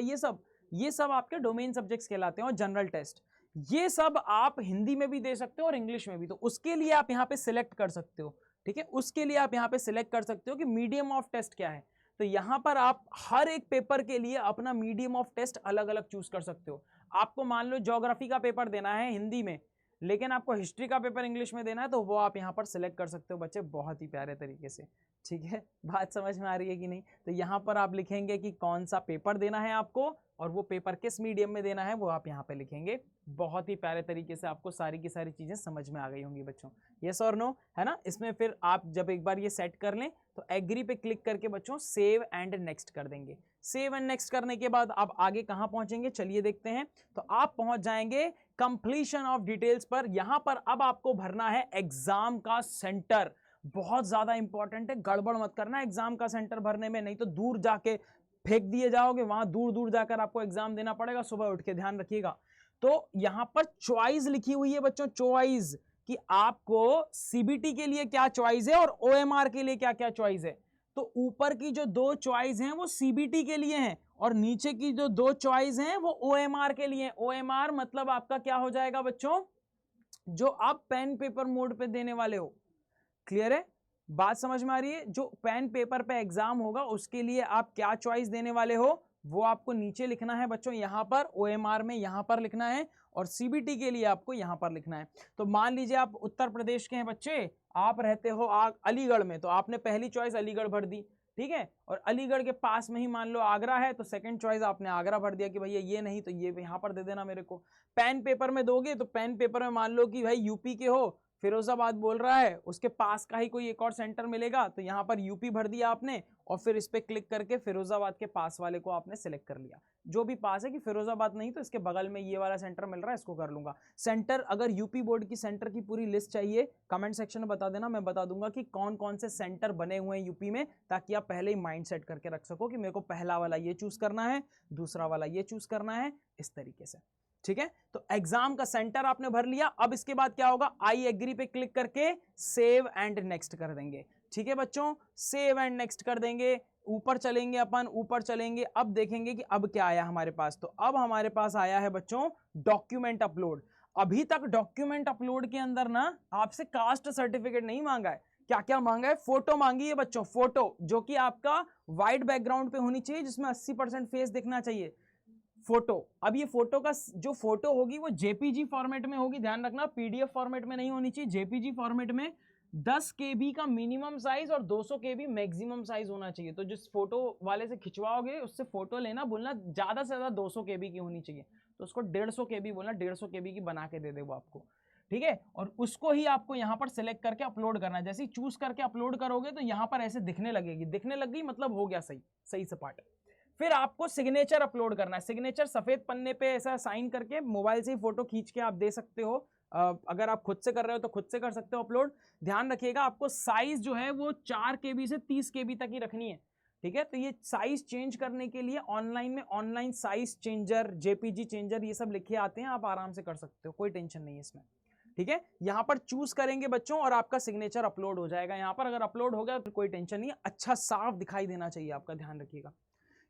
ये सब आपके डोमेन सब्जेक्ट्स कहलाते हैं। और जनरल टेस्ट, ये सब आप हिंदी में भी दे सकते हो और इंग्लिश में भी। तो उसके लिए आप यहाँ पे सिलेक्ट कर सकते हो, ठीक है, उसके लिए आप यहाँ पे सिलेक्ट कर सकते हो कि मीडियम ऑफ टेस्ट क्या है। तो यहाँ पर आप हर एक पेपर के लिए अपना मीडियम ऑफ टेस्ट अलग अलग चूज कर सकते हो। आपको मान लो ज्योग्राफी का पेपर देना है हिंदी में, लेकिन आपको हिस्ट्री का पेपर इंग्लिश में देना है, तो वो आप यहाँ पर सिलेक्ट कर सकते हो बच्चे, बहुत ही प्यारे तरीके से। ठीक है, बात समझ में आ रही है कि नहीं? तो यहाँ पर आप लिखेंगे कि कौन सा पेपर देना है आपको और वो पेपर किस मीडियम में देना है, वो आप यहाँ पे लिखेंगे। बहुत ही प्यारे तरीके से आपको सारी की सारी चीजें समझ में आ गई होंगी बच्चों, यस और नो, है ना। इसमें फिर आप जब एक बार ये सेट कर लें तो एग्री पे क्लिक करके बच्चों सेव एंड नेक्स्ट कर देंगे। सेव एंड नेक्स्ट करने के बाद आप आगे कहाँ पहुंचेंगे, चलिए देखते हैं। तो आप पहुंच जाएंगे कंप्लीशन ऑफ डिटेल्स पर। यहां पर अब आपको भरना है एग्जाम का सेंटर। बहुत ज्यादा इंपॉर्टेंट है, गड़बड़ मत करना एग्जाम का सेंटर भरने में, नहीं तो दूर जाके फेंक दिए जाओगे, वहां दूर दूर जाकर आपको एग्जाम देना पड़ेगा। सुबह उठ के ध्यान रखिएगा। तो यहां पर चॉइस लिखी हुई है बच्चों, चॉइस, कि आपको सीबीटी के लिए क्या चॉइस है और ओएमआर के लिए क्या क्या चॉइस है। तो ऊपर की जो 2 चॉइस हैं वो सीबीटी के लिए हैं और नीचे की जो 2 चॉइस हैं वो ओएमआर के लिए। ओएमआर मतलब आपका क्या हो जाएगा बच्चों, जो आप पेन पेपर मोड पे देने वाले हो। क्लियर है, बात समझ में आ रही है? जो पेन पेपर पे एग्जाम होगा उसके लिए आप क्या चॉइस देने वाले हो वो आपको नीचे लिखना है बच्चों, यहां पर ओएमआर में यहां पर लिखना है, और सीबीटी के लिए आपको यहां पर लिखना है। तो मान लीजिए आप उत्तर प्रदेश के हैं बच्चे, आप रहते हो अलीगढ़ में, तो आपने पहली चॉइस अलीगढ़ भर दी, ठीक है, और अलीगढ़ के पास में ही मान लो आगरा है, तो सेकंड चॉइस आपने आगरा भर दिया कि भैया ये नहीं तो ये यहाँ पर दे देना मेरे को। पेन पेपर में दोगे तो पेन पेपर में मान लो कि भाई यूपी के हो, फिरोजाबाद बोल रहा है, उसके पास का ही कोई एक और सेंटर मिलेगा, तो यहाँ पर यूपी भर दिया आपने और फिर इस पे क्लिक करके फिरोजाबाद के पास वाले को आपने सिलेक्ट कर लिया। जो भी पास है कि फिरोजाबाद नहीं तो इसके बगल में ये वाला सेंटर मिल रहा है, इसको कर लूंगा। सेंटर अगर यूपी बोर्ड की सेंटर की पूरी लिस्ट चाहिए कमेंट सेक्शन में बता देना, मैं बता दूंगा कि कौन कौन से सेंटर बने हुए हैं यूपी में, ताकि आप पहले ही माइंड सेट करके रख सको कि मेरे को पहला वाला ये चूज करना है, दूसरा वाला ये चूज करना है, इस तरीके से, ठीक है। तो एग्जाम का सेंटर आपने भर लिया। अब इसके बाद क्या होगा, आई एग्री पे क्लिक करके सेव एंड नेक्स्ट कर देंगे, ठीक है बच्चों, सेव एंड नेक्स्ट कर देंगे। ऊपर चलेंगे अपन, ऊपर चलेंगे, अब देखेंगे कि अब क्या आया हमारे पास। तो अब हमारे पास आया है बच्चों डॉक्यूमेंट अपलोड। अभी तक डॉक्यूमेंट अपलोड के अंदर ना आपसे कास्ट सर्टिफिकेट नहीं मांगा है, क्या क्या मांगा है, फोटो मांगी है बच्चों, फोटो जो कि आपका व्हाइट बैकग्राउंड पे होनी चाहिए, जिसमें 80% फेस दिखना चाहिए, फोटो। अब ये फोटो का जो फोटो होगी वो जेपीजी फॉर्मेट में होगी, ध्यान रखना, पीडीएफ फॉर्मेट में नहीं होनी चाहिए, जेपीजी फॉर्मेट में 10 KB का मिनिमम साइज और 200 KB मैक्सिमम साइज होना चाहिए। तो जिस फोटो वाले से खिंचवाओगे उससे फोटो लेना, बोलना ज्यादा से ज्यादा 200 KB की होनी चाहिए, तो उसको 150 KB बोलना, 150 KB की बना के दे दे वो आपको, ठीक है। और उसको ही आपको यहाँ पर सिलेक्ट करके अपलोड करना है। जैसे ही चूज करके अपलोड करोगे तो यहाँ पर ऐसे दिखने लगेगी, दिखने लग गई मतलब हो गया सही, सही सपाट। फिर आपको सिग्नेचर अपलोड करना है। सिग्नेचर सफेद पन्ने पे ऐसा साइन करके मोबाइल से ही फोटो खींच के आप दे सकते हो, अगर आप खुद से कर रहे हो तो खुद से कर सकते हो अपलोड। ध्यान रखिएगा आपको साइज जो है वो 4 KB से 30 KB तक ही रखनी है, ठीक है। तो ये साइज चेंज करने के लिए ऑनलाइन में online size changer, JPG changer, ये सब लिखे आते हैं, आप आराम से कर सकते हो, कोई टेंशन नहीं है इसमें, ठीक है। यहाँ पर चूज करेंगे बच्चों और आपका सिग्नेचर अपलोड हो जाएगा। यहाँ पर अगर अपलोड हो गया तो कोई टेंशन नहीं है, अच्छा साफ दिखाई देना चाहिए आपका, ध्यान रखिएगा।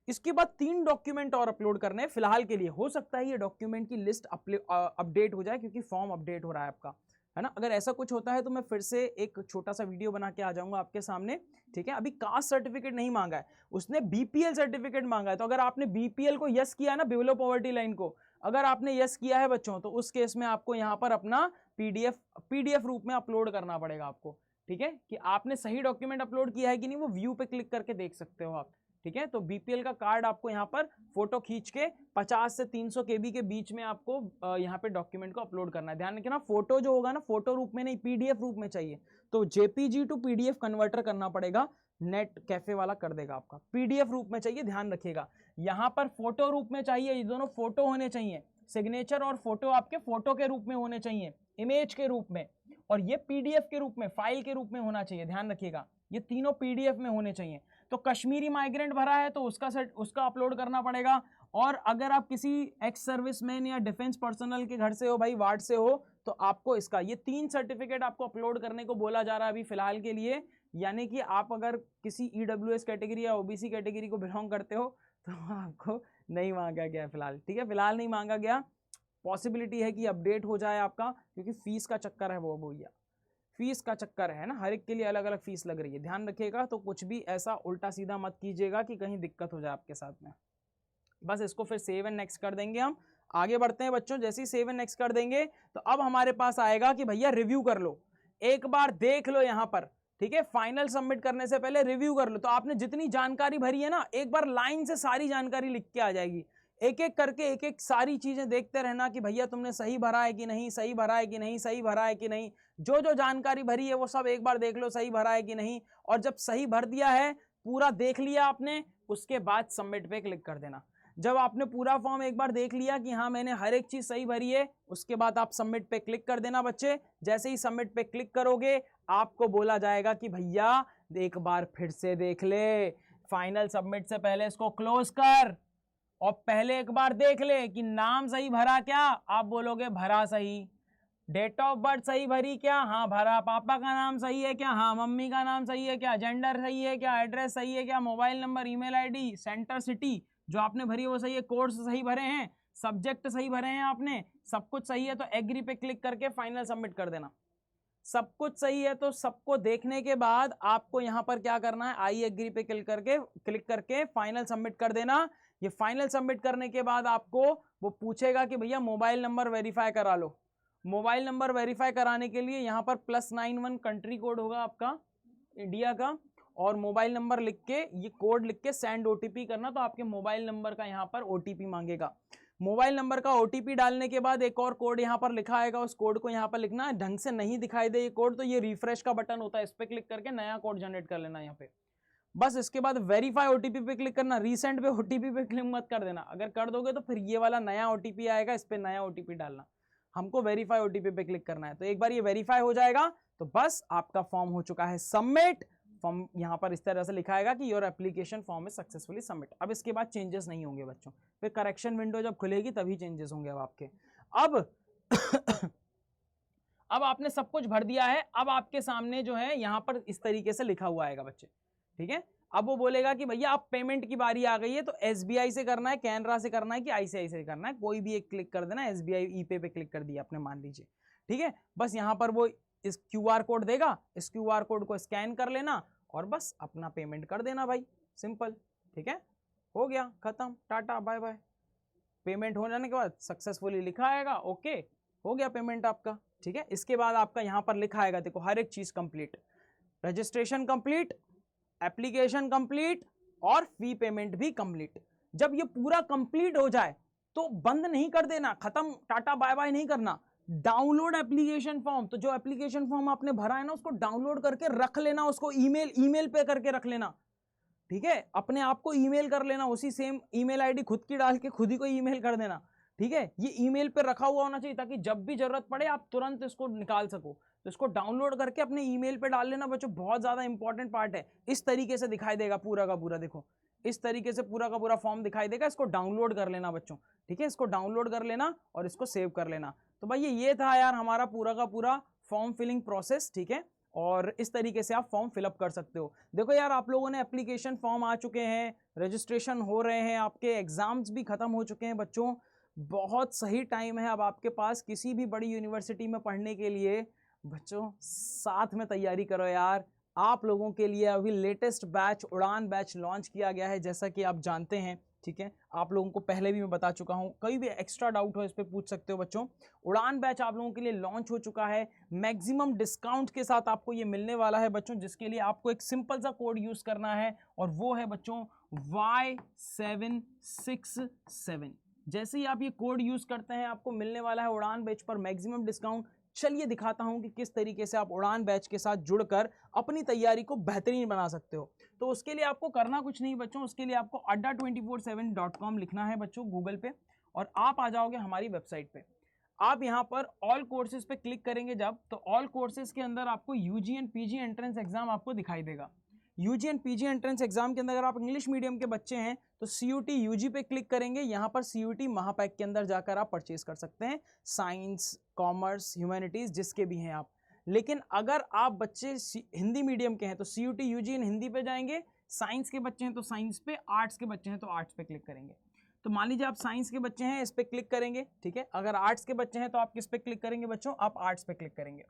इसके बाद 3 डॉक्यूमेंट और अपलोड करने हैं फिलहाल के लिए। हो सकता है ये डॉक्यूमेंट की लिस्ट अपडेट हो जाए क्योंकि फॉर्म अपडेट हो रहा है आपका, है ना। अगर ऐसा कुछ होता है तो मैं फिर से एक छोटा सा वीडियो बना के आ जाऊंगा आपके सामने, ठीक है। अभी कास्ट सर्टिफिकेट नहीं मांगा है उसने, बीपीएल सर्टिफिकेट मांगा है। तो अगर आपने बीपीएल को यस किया ना, बिलो पॉवर्टी लाइन को अगर आपने यस किया है बच्चों, तो उस केस में आपको यहाँ पर अपना पीडीएफ रूप में अपलोड करना पड़ेगा आपको, ठीक है, कि आपने सही डॉक्यूमेंट अपलोड किया है कि नहीं, वो व्यू पे क्लिक करके देख सकते हो आप, ठीक है। तो बीपीएल का कार्ड आपको यहाँ पर फोटो खींच के 50 से 300 KB के बीच में आपको यहाँ पे डॉक्यूमेंट को अपलोड करना है। ध्यान रखना फोटो जो होगा ना, फोटो रूप में नहीं, पीडीएफ रूप में चाहिए, तो जेपीजी टू पीडीएफ कन्वर्टर करना पड़ेगा, नेट कैफे वाला कर देगा आपका। पीडीएफ रूप में चाहिए, ध्यान रखिएगा। यहाँ पर फोटो रूप में चाहिए, ये दोनों फोटो होने चाहिए, सिग्नेचर और फोटो आपके फोटो के रूप में होने चाहिए, इमेज के रूप में, और ये पीडीएफ के रूप में, फाइल के रूप में होना चाहिए, ध्यान रखिएगा। ये तीनों पीडीएफ में होने चाहिए। तो कश्मीरी माइग्रेंट भरा है तो उसका अपलोड करना पड़ेगा। और अगर आप किसी एक्स सर्विसमैन या डिफेंस पर्सनल के घर से हो भाई, वार्ड से हो, तो आपको इसका ये 3 सर्टिफिकेट आपको अपलोड करने को बोला जा रहा है अभी फिलहाल के लिए। यानी कि आप अगर किसी ईडब्ल्यूएस कैटेगरी या ओबीसी कैटेगरी को बिलोंग करते हो तो आपको नहीं मांगा गया फिलहाल, ठीक है, फिलहाल नहीं मांगा गया। पॉसिबिलिटी है कि अपडेट हो जाए आपका, क्योंकि फीस का चक्कर है वो भैया, फीस का चक्कर है ना, हर एक के लिए अलग अलग फीस लग रही है, ध्यान रखिएगा। तो कुछ भी ऐसा उल्टा सीधा मत कीजिएगा कि कहीं दिक्कत हो जाए आपके साथ में। बस इसको फिर सेव एंड नेक्स्ट कर देंगे। हम आगे बढ़ते हैं बच्चों। जैसे ही सेव एंड नेक्स्ट कर देंगे तो अब हमारे पास आएगा कि भैया रिव्यू कर लो, एक बार देख लो यहाँ पर, ठीक है। फाइनल सबमिट करने से पहले रिव्यू कर लो। तो आपने जितनी जानकारी भरी है ना, एक बार लाइन से सारी जानकारी लिख के आ जाएगी, एक एक करके एक एक सारी चीजें देखते रहना कि भैया तुमने सही भरा है कि नहीं, सही भरा है कि नहीं, सही भरा है कि नहीं। जो जो जानकारी भरी है वो सब एक बार देख लो, सही भरा है कि नहीं। और जब सही भर दिया है, पूरा देख लिया आपने, उसके बाद सबमिट पे क्लिक कर देना। जब आपने पूरा फॉर्म एक बार देख लिया कि हाँ मैंने हर एक चीज सही भरी है, उसके बाद आप सबमिट पे क्लिक कर देना बच्चे। जैसे ही सबमिट पे क्लिक करोगे आपको बोला जाएगा कि भैया एक बार फिर से देख ले, फाइनल सबमिट से पहले इसको क्लोज कर और पहले एक बार देख ले कि नाम सही भरा क्या, आप बोलोगे भरा सही। डेट ऑफ बर्थ सही भरी क्या, हाँ भरा। पापा का नाम सही है क्या, हाँ। मम्मी का नाम सही है क्या, जेंडर सही है क्या, एड्रेस सही है क्या, mobile number, email ID, centre, city जो आपने भरी है वो सही है, कोर्स सही भरे हैं, सब्जेक्ट सही भरे हैं आपने, सब कुछ सही है तो एग्री पे क्लिक करके फाइनल सबमिट कर देना। सब कुछ सही है तो सबको देखने के बाद आपको यहाँ पर क्या करना है, आई एग्री पे क्लिक करके फाइनल सबमिट कर देना। ये फाइनल सबमिट करने के बाद आपको वो पूछेगा कि भैया मोबाइल नंबर वेरीफाई करा लो। मोबाइल नंबर वेरीफाई कराने के लिए यहाँ पर +91 कंट्री कोड होगा आपका इंडिया का, और मोबाइल नंबर लिख के ये कोड लिख के सेंड ओटीपी करना, तो आपके मोबाइल नंबर का यहाँ पर ओटीपी मांगेगा। मोबाइल नंबर का ओटीपी डालने के बाद एक और कोड यहाँ पर लिखा आएगा, उस कोड को यहाँ पर लिखना है। ढंग से नहीं दिखाई दे ये कोड तो ये रिफ्रेश का बटन होता है, इस पे क्लिक करके नया कोड जनरेट कर लेना यहाँ पे। बस इसके बाद वेरीफाई ओटीपी पे क्लिक करना, रीसेंट पे ओटीपी पे क्लिक मत कर देना, अगर कर दोगे तो फिर ये वाला नया ओटीपी आएगा, इस पे नया ओटीपी डालना। हमको वेरीफाई ओटीपी पे क्लिक करना है। तो एक बार ये वेरीफाई हो जाएगा तो बस आपका फॉर्म हो चुका है सबमिट। फॉर्म यहाँ पर इस तरह से लिखा आएगा कि your application form is successfully submit. अब इसके बाद चेंजेस नहीं होंगे बच्चों, फिर करेक्शन विंडो जब खुलेगी तभी चेंजेस होंगे अब आपके। अब आपने सब कुछ भर दिया है, अब आपके सामने जो है यहाँ पर इस तरीके से लिखा हुआ आएगा बच्चे, ठीक है। अब वो बोलेगा कि भैया आप पेमेंट की बारी आ गई है, तो एसबीआई से करना है, कैनरा से करना है कि आईसीआईसीआई से करना है, कोई भी एक क्लिक कर देना। एसबीआई ईपे पे क्लिक कर दिया आपने मान लीजिए, ठीक है। बस यहाँ पर वो इस क्यूआर कोड देगा, इस क्यूआर कोड को स्कैन कर लेना और बस अपना पेमेंट कर देना भाई, सिंपल, ठीक है। हो गया, खत्म, टाटा बाय बाय। पेमेंट हो जाने के बाद सक्सेसफुली लिखा आएगा, ओके हो गया पेमेंट आपका, ठीक है। इसके बाद आपका यहाँ पर लिखा आएगा, देखो हर एक चीज complete, registration complete, application complete और फी पेमेंट भी कंप्लीट। जब ये पूरा कंप्लीट हो जाए तो बंद नहीं कर देना, खत्म, टाटा बाय बाय नहीं करना। डाउनलोड एप्लीकेशन फॉर्म, तो जो एप्लीकेशन फॉर्म आपने भरा है ना उसको डाउनलोड करके रख लेना, उसको ईमेल पे करके रख लेना, ठीक है। अपने आप को ईमेल कर लेना, उसी सेम ईमेल आईडी खुद की डाल के खुद ही को ईमेल कर देना, ठीक है। ये ईमेल पे रखा हुआ होना चाहिए ताकि जब भी जरूरत पड़े आप तुरंत इसको निकाल सको। तो इसको डाउनलोड करके अपने ईमेल पे डाल लेना बच्चों, बहुत ज्यादा इंपॉर्टेंट पार्ट है। इस तरीके से दिखाई देगा पूरा का पूरा, देखो इस तरीके से पूरा का पूरा फॉर्म दिखाई देगा, इसको डाउनलोड कर लेना बच्चों, ठीक है। इसको डाउनलोड कर लेना और इसको सेव कर लेना। तो भाई ये था यार हमारा पूरा का पूरा फॉर्म फिलिंग प्रोसेस, ठीक है। और इस तरीके से आप फॉर्म फिलअप कर सकते हो। देखो यार आप लोगों ने एप्लीकेशन फॉर्म आ चुके हैं, रजिस्ट्रेशन हो रहे हैं, आपके एग्जाम्स भी खत्म हो चुके हैं बच्चों, बहुत सही टाइम है अब आपके पास किसी भी बड़ी यूनिवर्सिटी में पढ़ने के लिए। बच्चों साथ में तैयारी करो यार, आप लोगों के लिए अभी लेटेस्ट बैच उड़ान बैच लॉन्च किया गया है, जैसा कि आप जानते हैं, ठीक है। आप लोगों को पहले भी मैं बता चुका हूं, कोई भी एक्स्ट्रा डाउट हो इस पे पूछ सकते हो बच्चों। उड़ान बैच आप लोगों के लिए लॉन्च हो चुका है, मैक्सिमम डिस्काउंट के साथ आपको ये मिलने वाला है बच्चों, जिसके लिए आपको एक सिंपल सा कोड यूज करना है और वो है बच्चों Y767। जैसे ही आप ये कोड यूज करते हैं आपको मिलने वाला है उड़ान बैच पर मैक्सिमम डिस्काउंट। चलिए दिखाता हूं कि किस तरीके से आप उड़ान बैच के साथ जुड़कर अपनी तैयारी को बेहतरीन बना सकते हो। तो उसके लिए आपको करना कुछ नहीं बच्चों, उसके लिए आपको adda247.com लिखना है बच्चों गूगल पे, और आप आ जाओगे हमारी वेबसाइट पे। आप यहाँ पर ऑल कोर्सेज पे क्लिक करेंगे जब, तो ऑल कोर्सेज के अंदर आपको UG and PG entrance exam आपको दिखाई देगा। UG and PG entrance exam के अंदर अगर आप इंग्लिश मीडियम के बच्चे हैं तो सीयूटी यूजी पे क्लिक करेंगे, यहाँ पर सीयूटी महापैक के अंदर जाकर आप परचेज कर सकते हैं, साइंस कॉमर्स ह्यूमैनिटीज जिसके भी हैं आप। लेकिन अगर आप बच्चे हिंदी मीडियम के हैं तो सीयूटी यूजी इन हिंदी पे जाएंगे, साइंस के बच्चे हैं तो साइंस पे, आर्ट्स के बच्चे हैं तो आर्ट्स पे क्लिक करेंगे। तो मान लीजिए आप साइंस के बच्चे हैं, इस पे क्लिक करेंगे, ठीक है। अगर आर्ट्स के बच्चे हैं तो आप किस पे क्लिक करेंगे बच्चों, आप आर्ट्स पे क्लिक करेंगे,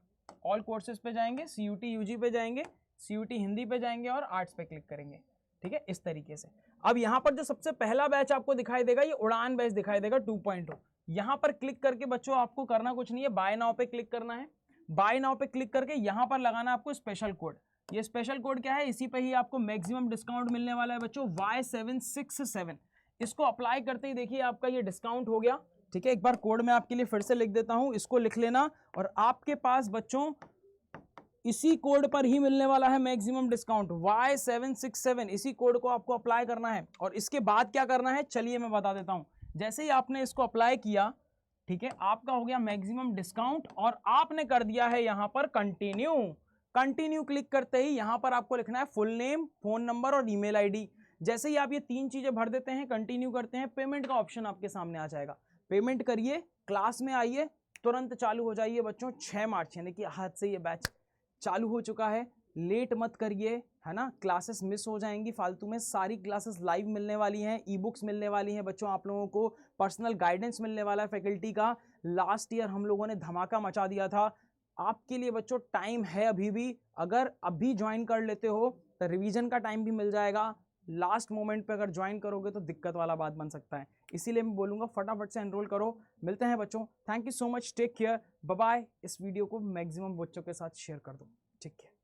ऑल कोर्सेज पे जाएंगे, सीयूटी यूजी पे जाएंगे, सीयूटी हिंदी पे जाएंगे और आर्ट्स पे क्लिक करेंगे, ठीक है, इस तरीके से। अब यहाँ पर जो सबसे पहला बैच आपको दिखाई देगा ये उड़ान बैच दिखाई देगा 2.0। यहाँ पर क्लिक करके बच्चों आपको करना कुछ नहीं है, बाय नाउ पे क्लिक करना है। बाय नाउ पे क्लिक करके यहाँ पर लगाना है आपको स्पेशल कोड। ये स्पेशल कोड क्या है, इसी पे ही आपको मैक्सिमम डिस्काउंट मिलने वाला है बच्चों, Y767। इसको अप्लाई करते ही देखिए आपका ये डिस्काउंट हो गया, ठीक है। एक बार कोड मैं आपके लिए फिर से लिख देता हूँ, इसको लिख लेना, और आपके पास बच्चों इसी कोड पर ही मिलने वाला है मैक्सिमम डिस्काउंट Y767। इसी कोड को आपको अप्लाई करना है और इसके बाद क्या करना है चलिए मैं बता देता हूं। जैसे ही आपने इसको अप्लाई किया, ठीक है, आपका हो गया मैक्सिमम डिस्काउंट और आपने कर दिया है यहां पर कंटिन्यू। कंटिन्यू क्लिक करते ही यहां पर आपको लिखना है फुल नेम, फोन नंबर और ईमेल आईडी। जैसे ही आप ये तीन चीजें भर देते हैं, कंटिन्यू करते हैं, पेमेंट का ऑप्शन आपके सामने आ जाएगा। पेमेंट करिए, क्लास में आइए, तुरंत चालू हो जाइए बच्चों। 6 मार्च यानी कि आज से ये बैच चालू हो चुका है, लेट मत करिए, है ना, क्लासेस मिस हो जाएंगी फालतू में। सारी क्लासेस लाइव मिलने वाली हैं, ई बुक्स मिलने वाली हैं बच्चों, आप लोगों को पर्सनल गाइडेंस मिलने वाला है फैकल्टी का। लास्ट ईयर हम लोगों ने धमाका मचा दिया था। आपके लिए बच्चों टाइम है अभी भी, अगर अभी ज्वाइन कर लेते हो तो रिवीजन का टाइम भी मिल जाएगा, लास्ट मोमेंट पे अगर ज्वाइन करोगे तो दिक्कत वाला बात बन सकता है, इसीलिए मैं बोलूँगा फटाफट से एनरोल करो। मिलते हैं बच्चों, thank you so much, take care, bye bye. इस वीडियो को मैक्सिमम बच्चों के साथ शेयर कर दो, ठीक है।